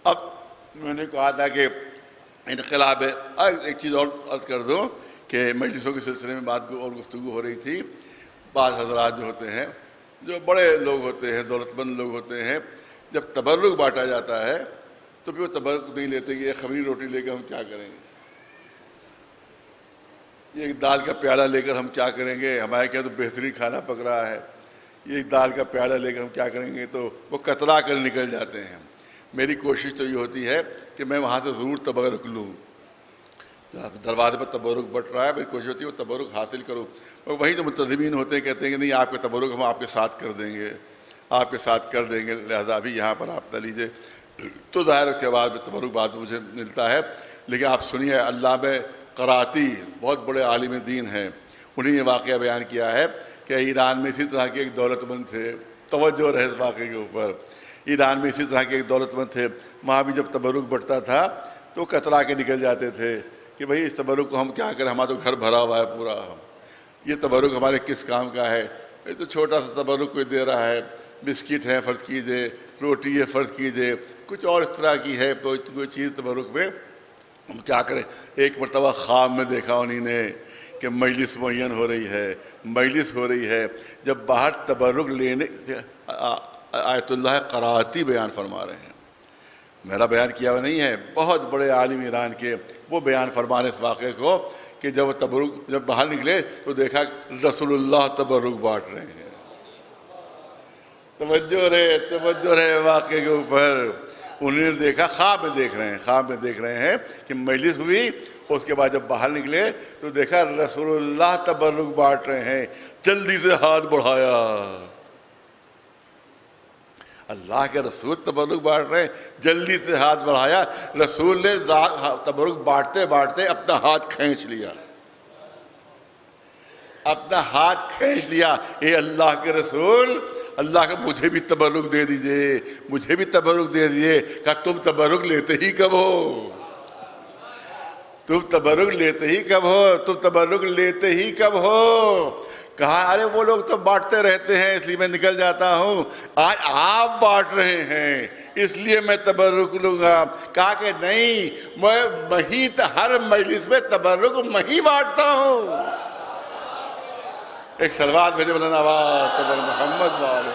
[SPEAKER 5] اب میں نے کہا تھا کہ انقلاب ہے، ایک چیز اور عرض کر دوں کہ مجلسوں کے سلسلے میں بات اور گفتگو ہو رہی تھی۔ بعض حضرات جو ہوتے ہیں، جو بڑے لوگ ہوتے ہیں، دولت مند لوگ ہوتے ہیں، جب تبرک بانٹا جاتا ہے تو پھر وہ تبرک نہیں لیتے کہ یہ خمیری روٹی لے کر ہم کیا کریں گے، یہ ایک دال کا پیالہ لے کر ہم کیا کریں گے، ہمارے کیا تو بہترین کھانا پک رہا ہے، یہ ایک دال کا پیالہ لے کر ہم کیا کریں گے، تو وہ کترا کر نکل جاتے ہیں۔ میری کوشش تو یہ ہوتی ہے کہ میں وہاں سے ضرور تبرک لوں، دروازے پر تبرک بٹ رہا ہے، میری کوشش ہوتی ہے وہ تبرک حاصل کروں۔ اور وہیں جو منتظمین ہوتے ہیں کہتے ہیں کہ نہیں آپ کا تبرک ہم آپ کے ساتھ کر دیں گے، آپ کے ساتھ کر دیں گے، لہذا ابھی یہاں پر آپ نہ لیجیے۔ تو ظاہر اس کے بعد تبرک بعد مجھے ملتا ہے، لیکن آپ سنیے علامہ قراتی بہت بڑے عالم دین ہیں، انہیں یہ واقعہ بیان کیا ہے کہ ایران میں اسی طرح کے ایک دولت مند تھے، توجہ رہے اس واقعے کے اوپر، ایران میں اسی طرح کے ایک دولت مند تھے، وہاں بھی جب تبرک بڑھتا تھا تو کترا کے نکل جاتے تھے کہ بھئی اس تبرک کو ہم کیا کریں، ہمارا تو گھر بھرا ہوا ہے پورا، یہ تبرک ہمارے کس کام کا ہے، یہ تو چھوٹا سا تبرک کوئی دے رہا ہے، بسکٹ ہے فرض کیجئے، روٹی ہے فرض کیجئے، کچھ اور اس طرح کی ہے کوئی چیز تبرک میں، ہم کیا کریں۔ ایک مرتبہ خواب میں دیکھا انہی نے کہ مجلس معین ہو رہی ہے، مجلس ہو رہی ہے، جب باہر تبرک لینے، آیت اللہ قراتی بیان فرما رہے ہیں، میرا بیان کیا ہوا نہیں ہے، بہت بڑے عالم ایران کے، وہ بیان فرما رہے اس واقعے کو کہ جب وہ تبرک جب باہر نکلے تو دیکھا رسول اللہ تبرک بانٹ رہے ہیں۔ توجہ رہے واقعے کے اوپر، انہوں نے دیکھا، خواب میں دیکھ رہے ہیں کہ مجلس ہوئی، اس کے بعد جب باہر نکلے تو دیکھا رسول اللہ تبرک بانٹ رہے ہیں، جلدی سے ہاتھ بڑھایا، اللہ کے رسول تبرک بانٹ رہے ہیں، جلدی سے ہاتھ بڑھایا، رسول نے تبرک بانٹتے بانٹتے اپنا ہاتھ کھینچ لیا، اے اللہ کے رسول، اللہ کا مجھے بھی تبرک دے دیجئے، کہا تم تبرک لیتے ہی کب ہو؟ کہا ارے وہ لوگ تو بانٹتے رہتے ہیں اس لیے میں نکل جاتا ہوں، آج آپ بانٹ رہے ہیں اس لیے میں تبرک لوں گا۔ کہا کہ نہیں، میں ہر مجلس میں تبرک میں ہی بانٹتا ہوں۔ ایک صلوات بھیجے بلند آواز قبر محمد والے۔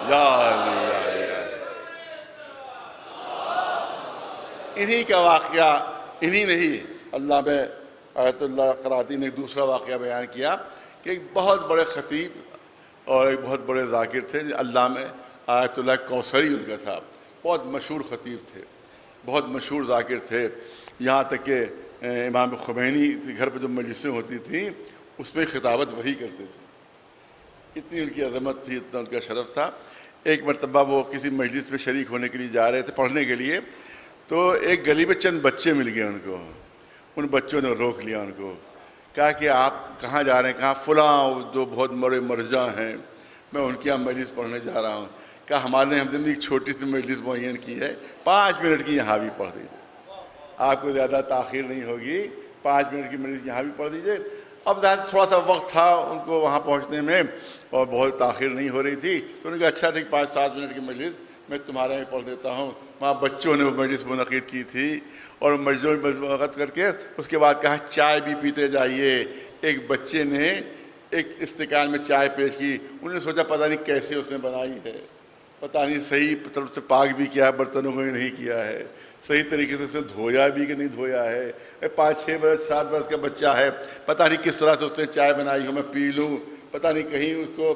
[SPEAKER 5] یا علی انہی کا واقعہ، انہی نہیں، علامہ آیت اللہ قراتی نے ایک دوسرا واقعہ بیان کیا کہ ایک بہت بڑے خطیب اور ایک بہت بڑے ذاکر تھے، علامہ آیت اللہ کوثری ان کا تھا، بہت مشہور خطیب تھے، بہت مشہور ذاکر تھے، یہاں تک کہ امام خمینی کے گھر پہ جو مجلسیں ہوتی تھیں اس میں خطابت وہی کرتے تھے، اتنی ان کی عظمت تھی، اتنا ان کا شرف تھا۔ ایک مرتبہ وہ کسی مجلس میں شریک ہونے کے لیے جا رہے تھے، پڑھنے کے لیے، تو ایک گلی میں چند بچے مل گئے ان کو، ان بچوں نے روک لیا ان کو، کہا کہ آپ کہاں جا رہے ہیں؟ کہا فلاں جو بہت بڑے مرجع ہیں میں ان کے یہاں مجلس پڑھنے جا رہا ہوں۔ کہا ہمارے ہم نے ایک چھوٹی سی مجلس معین کی ہے، 5 منٹ کی یہاں بھی پڑھ دیجیے، آپ کو زیادہ تاخیر نہیں ہوگی، 5 منٹ کی مجلس یہاں بھی پڑھ دیجیے۔ اب تھوڑا سا وقت تھا ان کو وہاں پہنچنے میں اور بہت تاخیر نہیں ہو رہی تھی، تو انہوں نے کہا اچھا ٹھیک 5-7 منٹ کی مجلس میں تمہارے یہاں پڑھ دیتا ہوں۔ وہاں بچوں نے وہ مجلس منعقد کی تھی اور مجلس منعقد کر کے اس کے بعد کہا چائے بھی پیتے جائیے۔ ایک بچے نے ایک استقبال میں چائے پیش کی، انہوں نے سوچا پتہ نہیں کیسے اس نے بنائی ہے، پتہ نہیں صحیح طرف سے پاک بھی کیا ہے، برتنوں کو بھی نہیں کیا ہے، صحیح طریقے سے اسے دھویا بھی کہ نہیں دھویا ہے، 5-6 برس 7 برس کا بچہ ہے، پتہ نہیں کس طرح سے اس نے چائے بنائی ہو، میں پی لوں، پتہ نہیں کہیں اس کو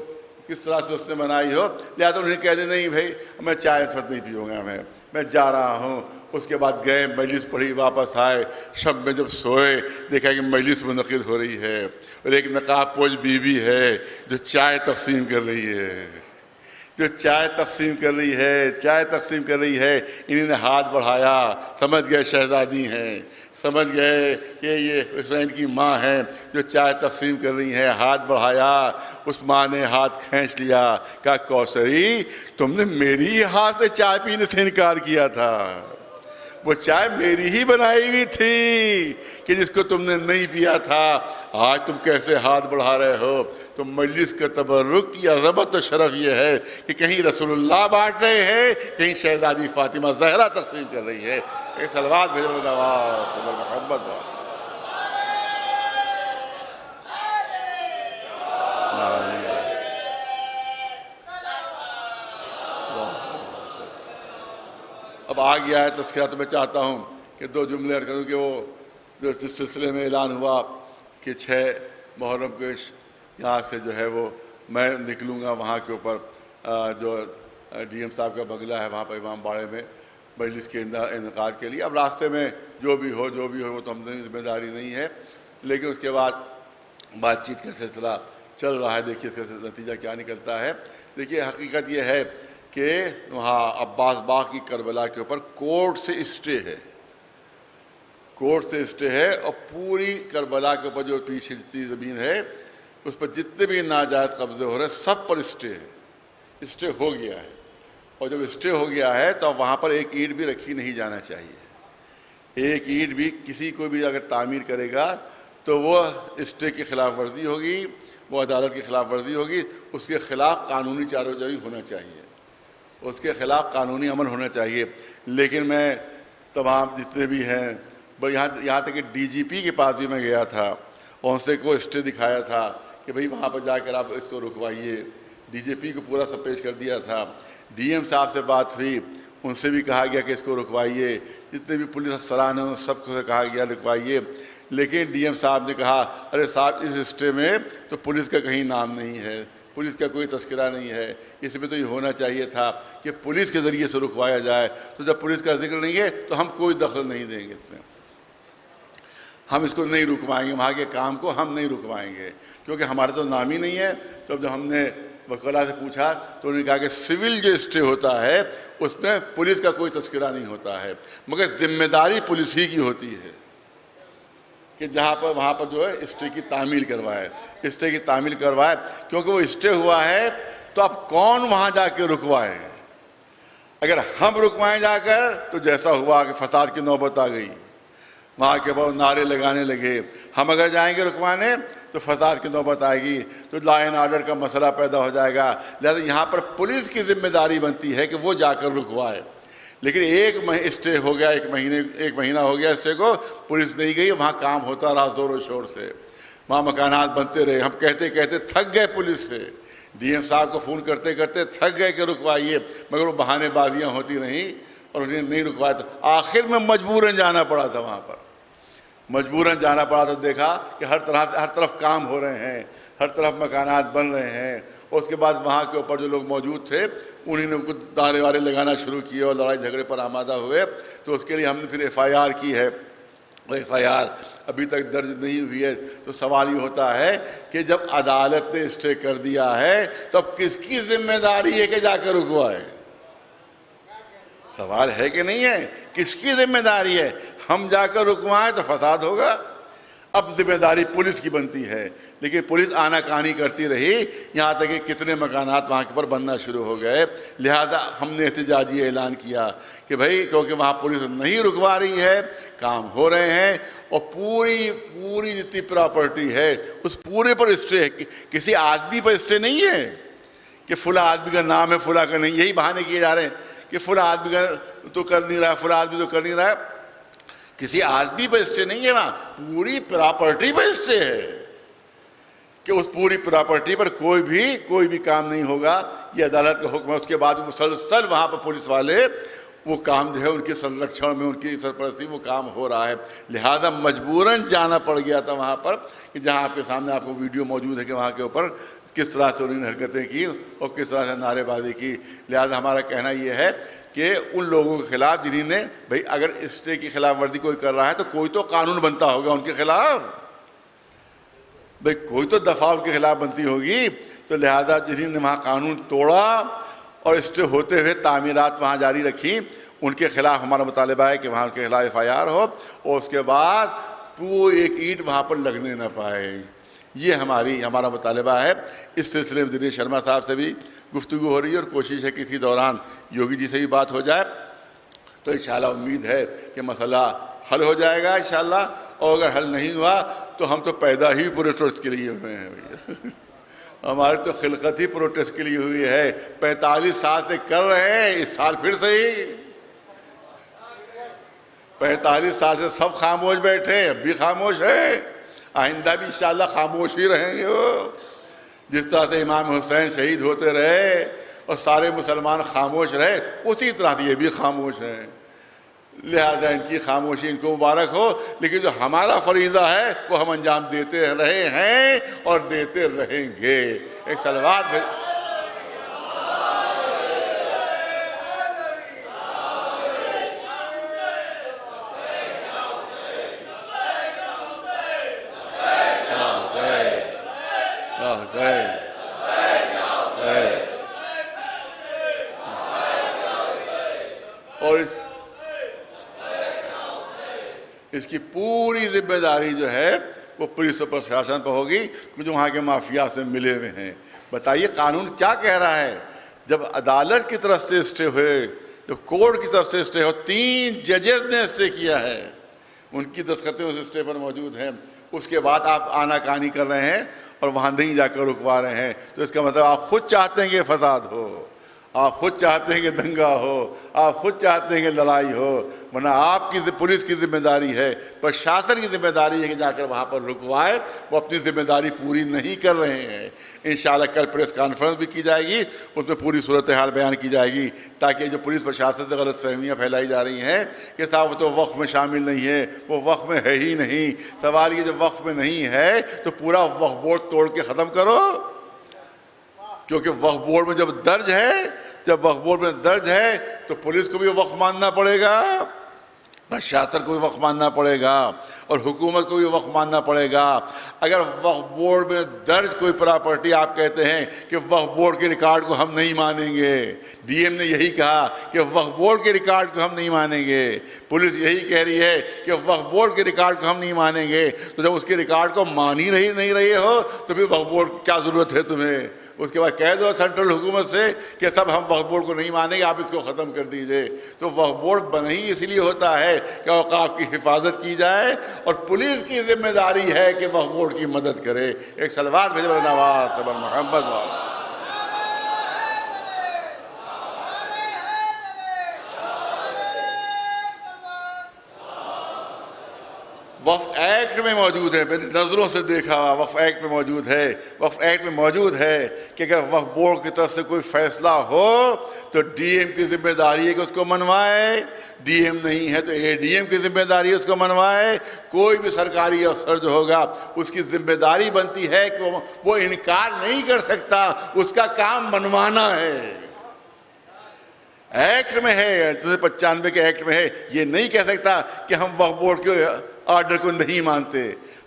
[SPEAKER 5] کس طرح سے اس نے بنائی ہو، لہٰذا انہیں کہہ دیں نہیں بھائی میں چائے اس وقت نہیں پیوں گا، میں جا رہا ہوں۔ اس کے بعد گئے، مجلس پڑھی، واپس آئے، شب میں جب سوئے دیکھا کہ مجلس منعقد ہو رہی ہے اور ایک نقاب پوش بیوی ہے جو چائے تقسیم کر رہی ہے، انہوں نے ہاتھ بڑھایا، سمجھ گئے شہزادی ہیں، سمجھ گئے کہ یہ حسین کی ماں ہیں جو چائے تقسیم کر رہی ہیں، ہاتھ بڑھایا، اس ماں نے ہاتھ کھینچ لیا، کہا کوثری تم نے میری ہاتھ سے چائے پینے سے انکار کیا تھا، وہ چائے میری ہی بنائی ہوئی تھی کہ جس کو تم نے نہیں پیا تھا، آج تم کیسے ہاتھ بڑھا رہے ہو؟ تو مجلس کا تبرک کی عظمت و شرف یہ ہے کہ کہیں رسول اللہ بانٹ رہے ہیں، کہیں شہزادی فاطمہ زہرا تقسیم کر رہی ہے۔ ایک صلوات بھیجو محمد اب آ گیا ہے تذکرہ، تو میں چاہتا ہوں کہ 2 جملے عرض کروں کہ وہ جو جس سلسلے میں اعلان ہوا کہ 6 محرم کو یہاں سے جو ہے وہ میں نکلوں گا وہاں کے اوپر جو ڈی ایم صاحب کا بنگلہ ہے وہاں پر امام باڑے میں مجلس کے انعقاد کے لیے۔ اب راستے میں جو بھی ہو وہ تو ہم نے ذمہ داری نہیں ہے، لیکن اس کے بعد بات چیت کا سلسلہ چل رہا ہے. دیکھیے اس کا نتیجہ کیا نکلتا ہے. دیکھیے حقیقت یہ ہے کہ وہاں عباس باغ کی کربلا کے اوپر کورٹ سے اسٹے ہے, کورٹ سے اسٹے ہے, اور پوری کربلا کے اوپر جو پیچھے جتنی زمین ہے اس پر جتنے بھی ناجائز قبضے ہو رہے ہیں سب پر اسٹے ہے, اسٹے ہو گیا ہے. اور جب اسٹے ہو گیا ہے تو وہاں پر ایک اینٹ بھی رکھی نہیں جانا چاہیے. ایک اینٹ بھی کسی کو بھی اگر تعمیر کرے گا تو وہ اسٹے کی خلاف ورزی ہوگی, وہ عدالت کی خلاف ورزی ہوگی. اس کے خلاف قانونی چاروائی ہونا چاہیے, اس کے خلاف قانونی عمل ہونا چاہیے. لیکن میں تمام جتنے بھی ہیں یہاں تک کہ ڈی جی پی کے پاس بھی میں گیا تھا اور ان سے کوئی اسٹے دکھایا تھا کہ بھئی وہاں پر جا کر آپ اس کو رکوائیے. ڈی جی پی کو پورا سب پیش کر دیا تھا. ڈی ایم صاحب سے بات ہوئی, ان سے بھی کہا گیا کہ اس کو رکوائیے. جتنے بھی پولیس افسران ہیں ان سب کو کہا گیا رکوائیے. لیکن ڈی ایم صاحب نے کہا ارے صاحب اس اسٹے میں تو پولیس کا کہیں نام نہیں ہے, پولیس کا کوئی تذکرہ نہیں ہے. اس میں تو یہ ہونا چاہیے تھا کہ پولیس کے ذریعے سے رکوایا جائے. تو جب پولیس کا ذکر نہیں ہے تو ہم کوئی دخل نہیں دیں گے اس میں, ہم اس کو نہیں رکوائیں گے, وہاں کے کام کو ہم نہیں رکوائیں گے کیونکہ ہمارا تو نام ہی نہیں ہے. تو جب ہم نے وکلاء سے پوچھا تو انہوں نے کہا کہ سول جو اسٹے ہوتا ہے اس میں پولیس کا کوئی تذکرہ نہیں ہوتا ہے, مگر ذمہ داری پولیس ہی کی ہوتی ہے کہ جہاں پر وہاں پر جو ہے اسٹے کی تعمیل کروائے, اسٹے کی تعمیل کروائے. کیونکہ وہ اسٹے ہوا ہے تو اب کون وہاں جا کے رکوائے. اگر ہم رکوائیں جا کر تو جیسا ہوا کہ فساد کی نوبت آ گئی, وہاں کے بعد نعرے لگانے لگے. ہم اگر جائیں گے رکوانے تو فساد کی نوبت آئے گی, تو لا اینڈ آرڈر کا مسئلہ پیدا ہو جائے گا. لہذا یہاں پر پولیس کی ذمہ داری بنتی ہے کہ وہ جا کر رکوائے. لیکن ایک اسٹے ہو گیا, ایک مہینہ ہو گیا اسٹے کو, پولیس نہیں گئی, وہاں کام ہوتا رہا زور و شور سے, وہاں مکانات بنتے رہے. ہم کہتے کہتے تھک گئے پولیس سے, ڈی ایم صاحب کو فون کرتے کرتے تھک گئے کہ رکوائیے, مگر وہ بہانے بازیاں ہوتی رہیں اور انہیں نہیں رکوایا. تو آخر میں مجبوراً جانا پڑا تھا وہاں پر, مجبوراً جانا پڑا. تو دیکھا کہ ہر طرف کام ہو رہے ہیں, ہر طرف مکانات بن رہے ہیں. اور اس کے بعد وہاں کے اوپر جو لوگ موجود تھے انہیں نے کچھ دعوے وارے لگانا شروع کیے اور لڑائی جھگڑے پر آمادہ ہوئے. تو اس کے لیے ہم نے پھر ایف آئی آر کی ہے. وہ ایف آئی آر ابھی تک درج نہیں ہوئی ہے. تو سوال یہ ہوتا ہے کہ جب عدالت نے اسٹے کر دیا ہے تو اب کس کی ذمہ داری ہے کہ جا کر رکوائے؟ سوال ہے کہ نہیں ہے, کس کی ذمہ داری ہے؟ ہم جا کر رکوائیں تو فساد ہوگا. اب ذمہ داری پولیس کی بنتی ہے. لیکن پولیس آنا کہانی کرتی رہی, یہاں تک کہ کتنے مکانات وہاں کے پر بننا شروع ہو گئے. لہذا ہم نے احتجاجی اعلان کیا کہ بھائی کیونکہ وہاں پولیس نہیں رکوا رہی ہے, کام ہو رہے ہیں, اور پوری جتنی پراپرٹی ہے اس پورے پر اسٹے ہے. کسی آدمی پر اسٹے نہیں ہے کہ فلاں آدمی کا نام ہے فلاں کا نہیں. یہی بہانے کیے جا رہے ہیں کہ فلاں آدمی کا تو کر نہیں رہا, فلاں آدمی تو کر نہیں رہا. کسی آدمی پر اسٹے نہیں ہے, وہاں پوری پراپرٹی پر اسٹے ہے کہ اس پوری پراپرٹی پر کوئی بھی کام نہیں ہوگا. یہ عدالت کا حکم ہے. اس کے بعد مسلسل وہاں پر پولیس والے وہ کام جو ہے ان کے سرکشن میں, ان کی سرپرستی وہ کام ہو رہا ہے. لہذا مجبوراً جانا پڑ گیا تھا وہاں پر, کہ جہاں آپ کے سامنے آپ کو ویڈیو موجود ہے کہ وہاں کے اوپر کس طرح سے انہوں نے حرکتیں کی اور کس طرح سے نعرے بازی کی. لہذا ہمارا کہنا یہ ہے کہ ان لوگوں کے خلاف جنہوں نے بھئی اگر اسٹے کی خلاف ورزی کوئی کر رہا ہے تو کوئی تو قانون بنتا ہوگا ان کے خلاف, بھئی کوئی تو دفعہ ان کے خلاف بنتی ہوگی. تو لہذا جنہوں نے وہاں قانون توڑا اور اسٹے ہوتے ہوئے تعمیرات وہاں جاری رکھی, ان کے خلاف ہمارا مطالبہ ہے کہ وہاں ان کے خلاف ایف آئی آر ہو, اور اس کے بعد وہ ایک اینٹ وہاں پر لگنے نہ پائے. یہ ہمارا مطالبہ ہے. اس سلسلے میں دنیش شرما صاحب سے بھی گفتگو ہو رہی ہے, اور کوشش ہے کہ اسی دوران یوگی جی سے بھی بات ہو جائے. تو انشاءاللہ امید ہے کہ مسئلہ حل ہو جائے گا انشاءاللہ. اور اگر حل نہیں ہوا تو ہم تو پیدا ہی پروٹیسٹ کے لیے ہوئے ہیں. ہماری تو خلقت ہی پروٹیسٹ کے لیے ہوئی ہے. 45 سال سے کر رہے ہیں, اس سال پھر صحیح. 45 سال سے سب خاموش بیٹھے, اب بھی خاموش ہے, آئندہ بھی انشاءاللہ خاموش ہی رہیں گے. وہ جس طرح سے امام حسین شہید ہوتے رہے اور سارے مسلمان خاموش رہے, اسی طرح سے یہ بھی خاموش ہیں. لہذا ان کی خاموشی ان کو مبارک ہو. لیکن جو ہمارا فریضہ ہے وہ ہم انجام دیتے رہے ہیں اور دیتے رہیں گے. ایک صلوات میں اس کی پوری ذمہ داری جو ہے وہ پولیس اور پرشاسن پر ہوگی جو وہاں کے مافیا سے ملے ہوئے ہیں۔ بتائیے قانون کیا کہہ رہا ہے؟ جب عدالت کی طرف سے اسٹے ہوئے، جب کورٹ کی طرف سے اسٹے ہو، 3 ججز نے اسٹے کیا ہے، ان کی دستخطیں اس اسٹے پر موجود ہیں، اس کے بعد آپ آنا کانی کر رہے ہیں اور وہاں نہیں جا کر رکوا رہے ہیں، تو اس کا مطلب آپ خود چاہتے ہیں کہ فساد ہو، آپ خود چاہتے ہیں کہ دنگا ہو، آپ خود چاہتے ہیں کہ لڑائی ہو، ورنہ آپ کی پولیس کی ذمہ داری ہے، پرشاسن کی ذمہ داری ہے کہ جا کر وہاں پر رکوائے۔ وہ اپنی ذمہ داری پوری نہیں کر رہے ہیں۔ انشاءاللہ کل پریس کانفرنس بھی کی جائے گی، اس میں پوری صورتحال بیان کی جائے گی، تاکہ جو پولیس پرشاسن سے غلط فہمیاں پھیلائی جا رہی ہیں کہ صاحب وہ تو وقف میں شامل نہیں ہے، وہ وقف میں ہے ہی نہیں۔ سوال یہ جب وقف میں نہیں ہے تو پورا وقف بورڈ توڑ کے ختم کرو، کیونکہ وقف بورڈ میں جب درج ہے تو پولیس کو بھی وقف ماننا پڑے گا، پرشاسن کو بھی وقف ماننا پڑے گا، اور حکومت کو بھی وقف ماننا پڑے گا۔ اگر وقف بورڈ میں درج کوئی پراپرٹی آپ کہتے ہیں کہ وقف بورڈ کے ریکارڈ کو ہم نہیں مانیں گے، ڈی ایم نے یہی کہا کہ وقف بورڈ کے ریکارڈ کو ہم نہیں مانیں گے، پولیس یہی کہہ رہی ہے کہ وقف بورڈ کے ریکارڈ کو ہم نہیں مانیں گے، تو جب اس کے ریکارڈ کو مان ہی نہیں رہے ہو تو پھر وقف بورڈ کیا ضرورت ہے تمہیں؟ اس کے بعد کہہ دو سینٹرل حکومت سے کہ سب ہم وقف بورڈ کو نہیں مانیں گے، آپ اس کو ختم کر دیجئے۔ تو وقف بورڈ بنا ہی اس لیے ہوتا ہے کہ اوقاف کی حفاظت کی جائے، اور پولیس کی ذمہ داری ہے کہ وقف بورڈ کی مدد کرے۔ ایک صلوات بھیجے بر نواز بر محمد والا۔ وقف ایکٹ میں موجود ہے، میری نظروں سے دیکھا ہوا وقف ایکٹ میں موجود ہے، وقف ایکٹ میں موجود ہے کہ اگر وقف بورڈ کی طرف سے کوئی فیصلہ ہو تو ڈی ایم کی ذمہ داری ہے کہ اس کو منوائے، ڈی ایم نہیں ہے تو اے ڈی ایم کی ذمہ داری ہے اس کو منوائے۔ کوئی بھی سرکاری افسر جو ہوگا اس کی ذمہ داری بنتی ہے کہ وہ انکار نہیں کر سکتا، اس کا کام منوانا ہے۔ ایکٹ میں ہے، 95 کے ایکٹ میں ہے، یہ نہیں کہہ سکتا کہ ہم وقف بورڈ کے آرڈر کو نہیں مانتے،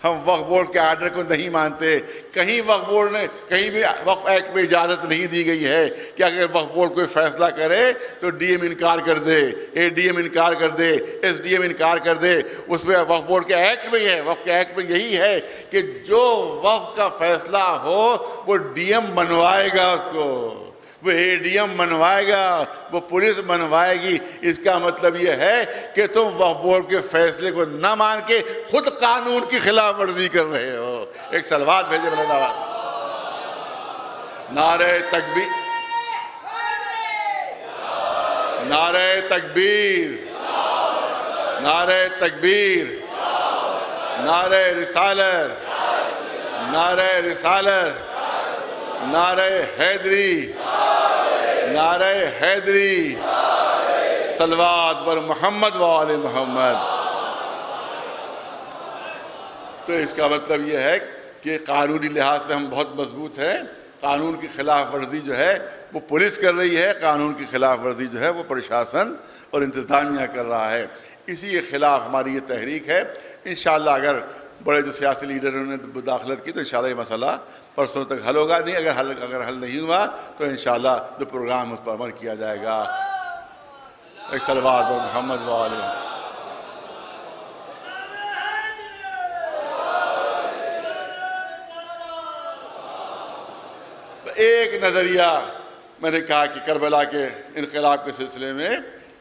[SPEAKER 5] ہم وقف بورڈ کے آرڈر کو نہیں مانتے۔ کہیں وقف بورڈ نے، کہیں بھی وقف ایکٹ میں اجازت نہیں دی گئی ہے کہ اگر وقف بورڈ کوئی فیصلہ کرے تو ڈی ایم انکار کر دے، اے ڈی ایم انکار کر دے، ایس ڈی ایم انکار کر دے۔ اس میں وقف بورڈ کے ایکٹ میں ہے، وقف کے ایکٹ میں یہی ہے کہ جو وقف کا فیصلہ ہو وہ ڈی ایم منوائے گا، اس کو وہ اے ڈی ایم منوائے گا، وہ پولیس منوائے گی۔ اس کا مطلب یہ ہے کہ تم وقف بورڈ کے فیصلے کو نہ مان کے خود قانون کی خلاف ورزی کر رہے ہو۔ ایک صلوات بھیجے بلند آواز۔ نعرہ تکبیر، نعرہ تکبیر، نعرہ تکبیر، نعرہ رسالت، نعرہ رسالت، نعرہ حیدری، نعرہ حیدری، صلوات بر محمد و آل محمد۔ تو اس کا مطلب یہ ہے کہ قانونی لحاظ سے ہم بہت مضبوط ہیں۔ قانون کی خلاف ورزی جو ہے وہ پولیس کر رہی ہے، قانون کی خلاف ورزی جو ہے وہ پرشاسن اور انتظامیہ کر رہا ہے۔ اسی کے خلاف ہماری یہ تحریک ہے۔ انشاءاللہ اگر بڑے جو سیاسی لیڈروں نے مداخلت کی تو انشاءاللہ یہ مسئلہ پرسوں تک حل ہوگا، نہیں اگر حل نہیں ہوا تو انشاءاللہ جو پروگرام اس پر عمل کیا جائے گا۔ ایک صلوات بر محمد و آل محمد۔ ایک نظریہ میں نے کہا کہ کربلا کے انقلاب کے سلسلے میں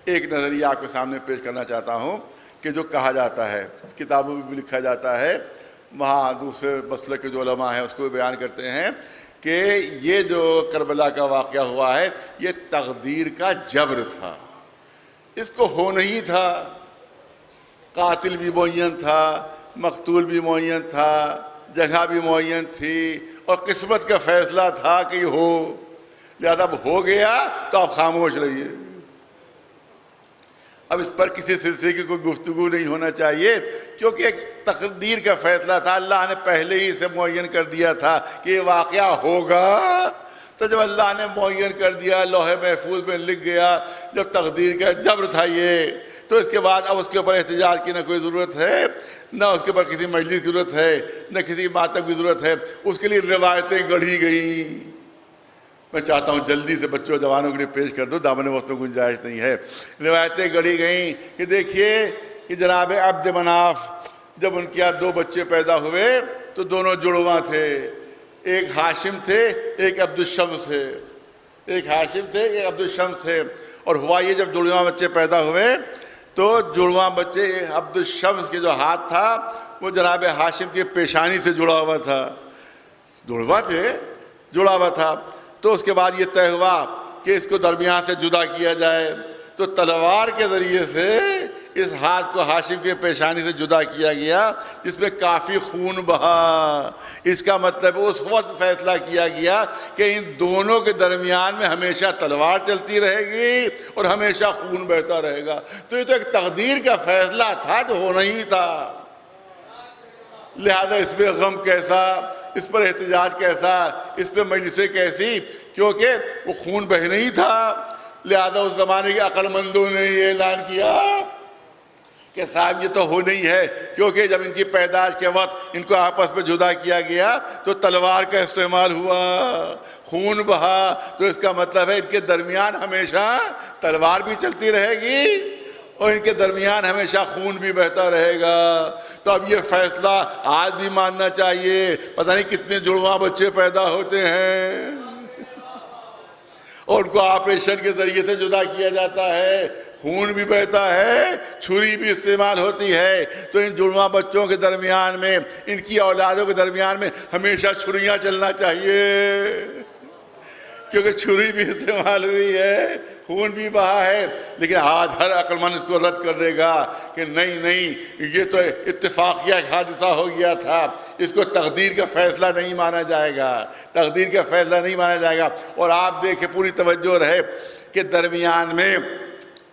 [SPEAKER 5] ایک نظریہ آپ کے سامنے پیش کرنا چاہتا ہوں کہ جو کہا جاتا ہے، کتابوں میں بھی لکھا جاتا ہے، وہاں دوسرے مسلک کے جو علماء ہیں اس کو بھی بیان کرتے ہیں کہ یہ جو کربلا کا واقعہ ہوا ہے یہ تقدیر کا جبر تھا، اس کو ہونا ہی تھا، قاتل بھی معین تھا، مقتول بھی معین تھا، جگہ بھی معین تھی، اور قسمت کا فیصلہ تھا کہ یہ ہو، لہذا اب ہو گیا تو آپ خاموش رہیے۔ اب اس پر کسی سلسلے کی کوئی گفتگو نہیں ہونا چاہیے، کیونکہ ایک تقدیر کا فیصلہ تھا، اللہ نے پہلے ہی اسے معین کر دیا تھا کہ یہ واقعہ ہوگا۔ تو جب اللہ نے معین کر دیا، لوح محفوظ میں لکھ گیا، جب تقدیر کا جبر تھا یہ، تو اس کے بعد اب اس کے اوپر احتجاج کی نہ کوئی ضرورت ہے، نہ اس کے اوپر کسی مجلس کی ضرورت ہے، نہ کسی ماتم کی ضرورت ہے، اس کے لیے روایتیں گڑھی گئیں۔ میں چاہتا ہوں جلدی سے بچوں جوانوں کے لیے پیش کر دو، دامن وقت میں گنجائش نہیں ہے۔ روایتیں گڑھی گئیں کہ دیکھیے کہ جناب عبد مناف جب ان کے یہاں 2 بچے پیدا ہوئے تو دونوں جڑواں تھے، ایک ہاشم تھے ایک عبد الشمس تھے، ایک ہاشم تھے ایک عبد الشمس تھے۔ اور ہوا یہ جب جڑواں بچے پیدا ہوئے تو جڑواں بچے عبد الشمس کے جو ہاتھ تھا وہ جناب ہاشم کی پیشانی سے جڑا ہوا تھا، جڑواں تھے جڑا ہوا تھا۔ تو اس کے بعد یہ طے ہوا کہ اس کو درمیان سے جدا کیا جائے، تو تلوار کے ذریعے سے اس ہاتھ کو ہاشم کے پیشانی سے جدا کیا گیا، جس میں کافی خون بہا۔ اس کا مطلب اس وقت فیصلہ کیا گیا کہ ان دونوں کے درمیان میں ہمیشہ تلوار چلتی رہے گی اور ہمیشہ خون بہتا رہے گا۔ تو یہ تو ایک تقدیر کا فیصلہ تھا جو ہونا ہی تھا، لہذا اس میں غم کیسا، اس پر احتجاج کیسا، اس پہ مجلسیں کیسی، کیونکہ وہ خون بہ نہیں تھا۔ لہذا اس زمانے کے عقل مندوں نے یہ اعلان کیا کہ صاحب یہ تو ہو نہیں ہے، کیونکہ جب ان کی پیدائش کے وقت ان کو آپس میں جدا کیا گیا تو تلوار کا استعمال ہوا، خون بہا، تو اس کا مطلب ہے ان کے درمیان ہمیشہ تلوار بھی چلتی رہے گی اور ان کے درمیان ہمیشہ خون بھی بہتا رہے گا۔ تو اب یہ فیصلہ آج بھی ماننا چاہیے۔ پتہ نہیں کتنے جڑواں بچے پیدا ہوتے ہیں اور ان کو آپریشن کے ذریعے سے جدا کیا جاتا ہے، خون بھی بہتا ہے، چھری بھی استعمال ہوتی ہے۔ تو ان جڑواں بچوں کے درمیان میں، ان کی اولادوں کے درمیان میں ہمیشہ چھریاں چلنا چاہیے، کیونکہ چھری بھی استعمال ہوئی ہے، خون بھی بہا ہے۔ لیکن آج ہر عقل مند اس کو رد کر دے گا کہ نہیں یہ تو اتفاقیہ حادثہ ہو گیا تھا، اس کو تقدیر کا فیصلہ نہیں مانا جائے گا، تقدیر کا فیصلہ نہیں مانا جائے گا۔ اور آپ دیکھیں پوری توجہ رہے کہ درمیان میں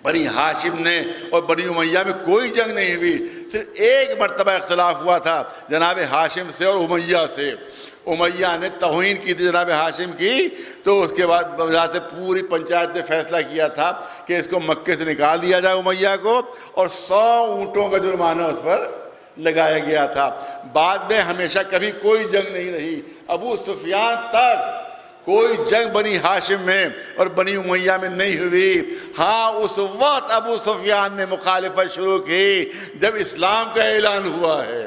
[SPEAKER 5] بنی ہاشم نے اور بنی امیہ میں کوئی جنگ نہیں ہوئی، صرف ایک مرتبہ اختلاف ہوا تھا جناب ہاشم سے اور امیہ سے۔ امیہ نے توہین کی تھی جناب ہاشم کی، تو اس کے بعد وجہ سے پوری پنچایت نے فیصلہ کیا تھا کہ اس کو مکے سے نکال دیا جائے امیہ کو، اور 100 اونٹوں کا جرمانہ اس پر لگایا گیا تھا۔ بعد میں ہمیشہ کبھی کوئی جنگ نہیں رہی، ابو سفیان تک کوئی جنگ بنی ہاشم میں اور بنی امیہ میں نہیں ہوئی۔ ہاں اس وقت ابو سفیان نے مخالفت شروع کی جب اسلام کا اعلان ہوا ہے،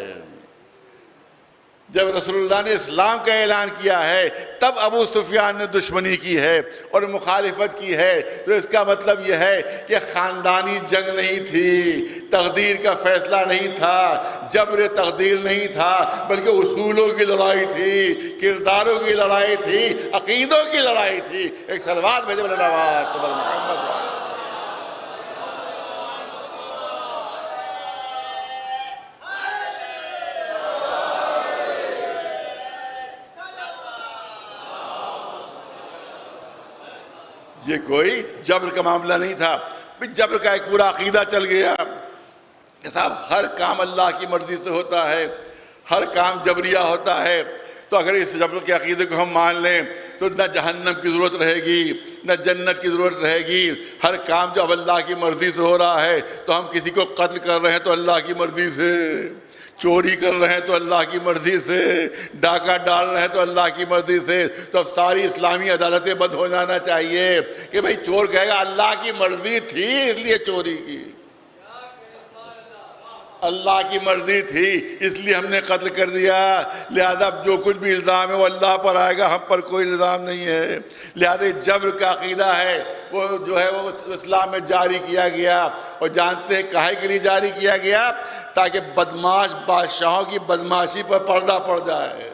[SPEAKER 5] جب رسول اللہ نے اسلام کا اعلان کیا ہے تب ابو سفیان نے دشمنی کی ہے اور مخالفت کی ہے۔ تو اس کا مطلب یہ ہے کہ خاندانی جنگ نہیں تھی، تقدیر کا فیصلہ نہیں تھا، جبر تقدیر نہیں تھا، بلکہ اصولوں کی لڑائی تھی، کرداروں کی لڑائی تھی، عقیدوں کی لڑائی تھی۔ ایک صلوات بھیجے محمد۔ یہ کوئی جبر کا معاملہ نہیں تھا، جبر کا ایک پورا عقیدہ چل گیا کہ صاحب ہر کام اللہ کی مرضی سے ہوتا ہے، ہر کام جبریہ ہوتا ہے۔ تو اگر اس جبر کے عقیدے کو ہم مان لیں تو نہ جہنم کی ضرورت رہے گی نہ جنت کی ضرورت رہے گی۔ ہر کام جو اب اللہ کی مرضی سے ہو رہا ہے، تو ہم کسی کو قتل کر رہے ہیں تو اللہ کی مرضی سے، چوری کر رہے ہیں تو اللہ کی مرضی سے، ڈاکہ ڈال رہے ہیں تو اللہ کی مرضی سے۔ تو اب ساری اسلامی عدالتیں بند ہو جانا چاہیے کہ بھئی چور کہے گا اللہ کی مرضی تھی اس لیے چوری کی، اللہ کی مرضی تھی اس لیے ہم نے قتل کر دیا، لہذا اب جو کچھ بھی الزام ہے وہ اللہ پر آئے گا، ہم پر کوئی الزام نہیں ہے۔ لہذا جبر کا عقیدہ ہے وہ جو ہے وہ اسلام میں جاری کیا گیا، اور جانتے ہیں کاہے کے لیے جاری کیا گیا؟ تاکہ بدماش بادشاہوں کی بدماشی پر پردہ پڑ جائے،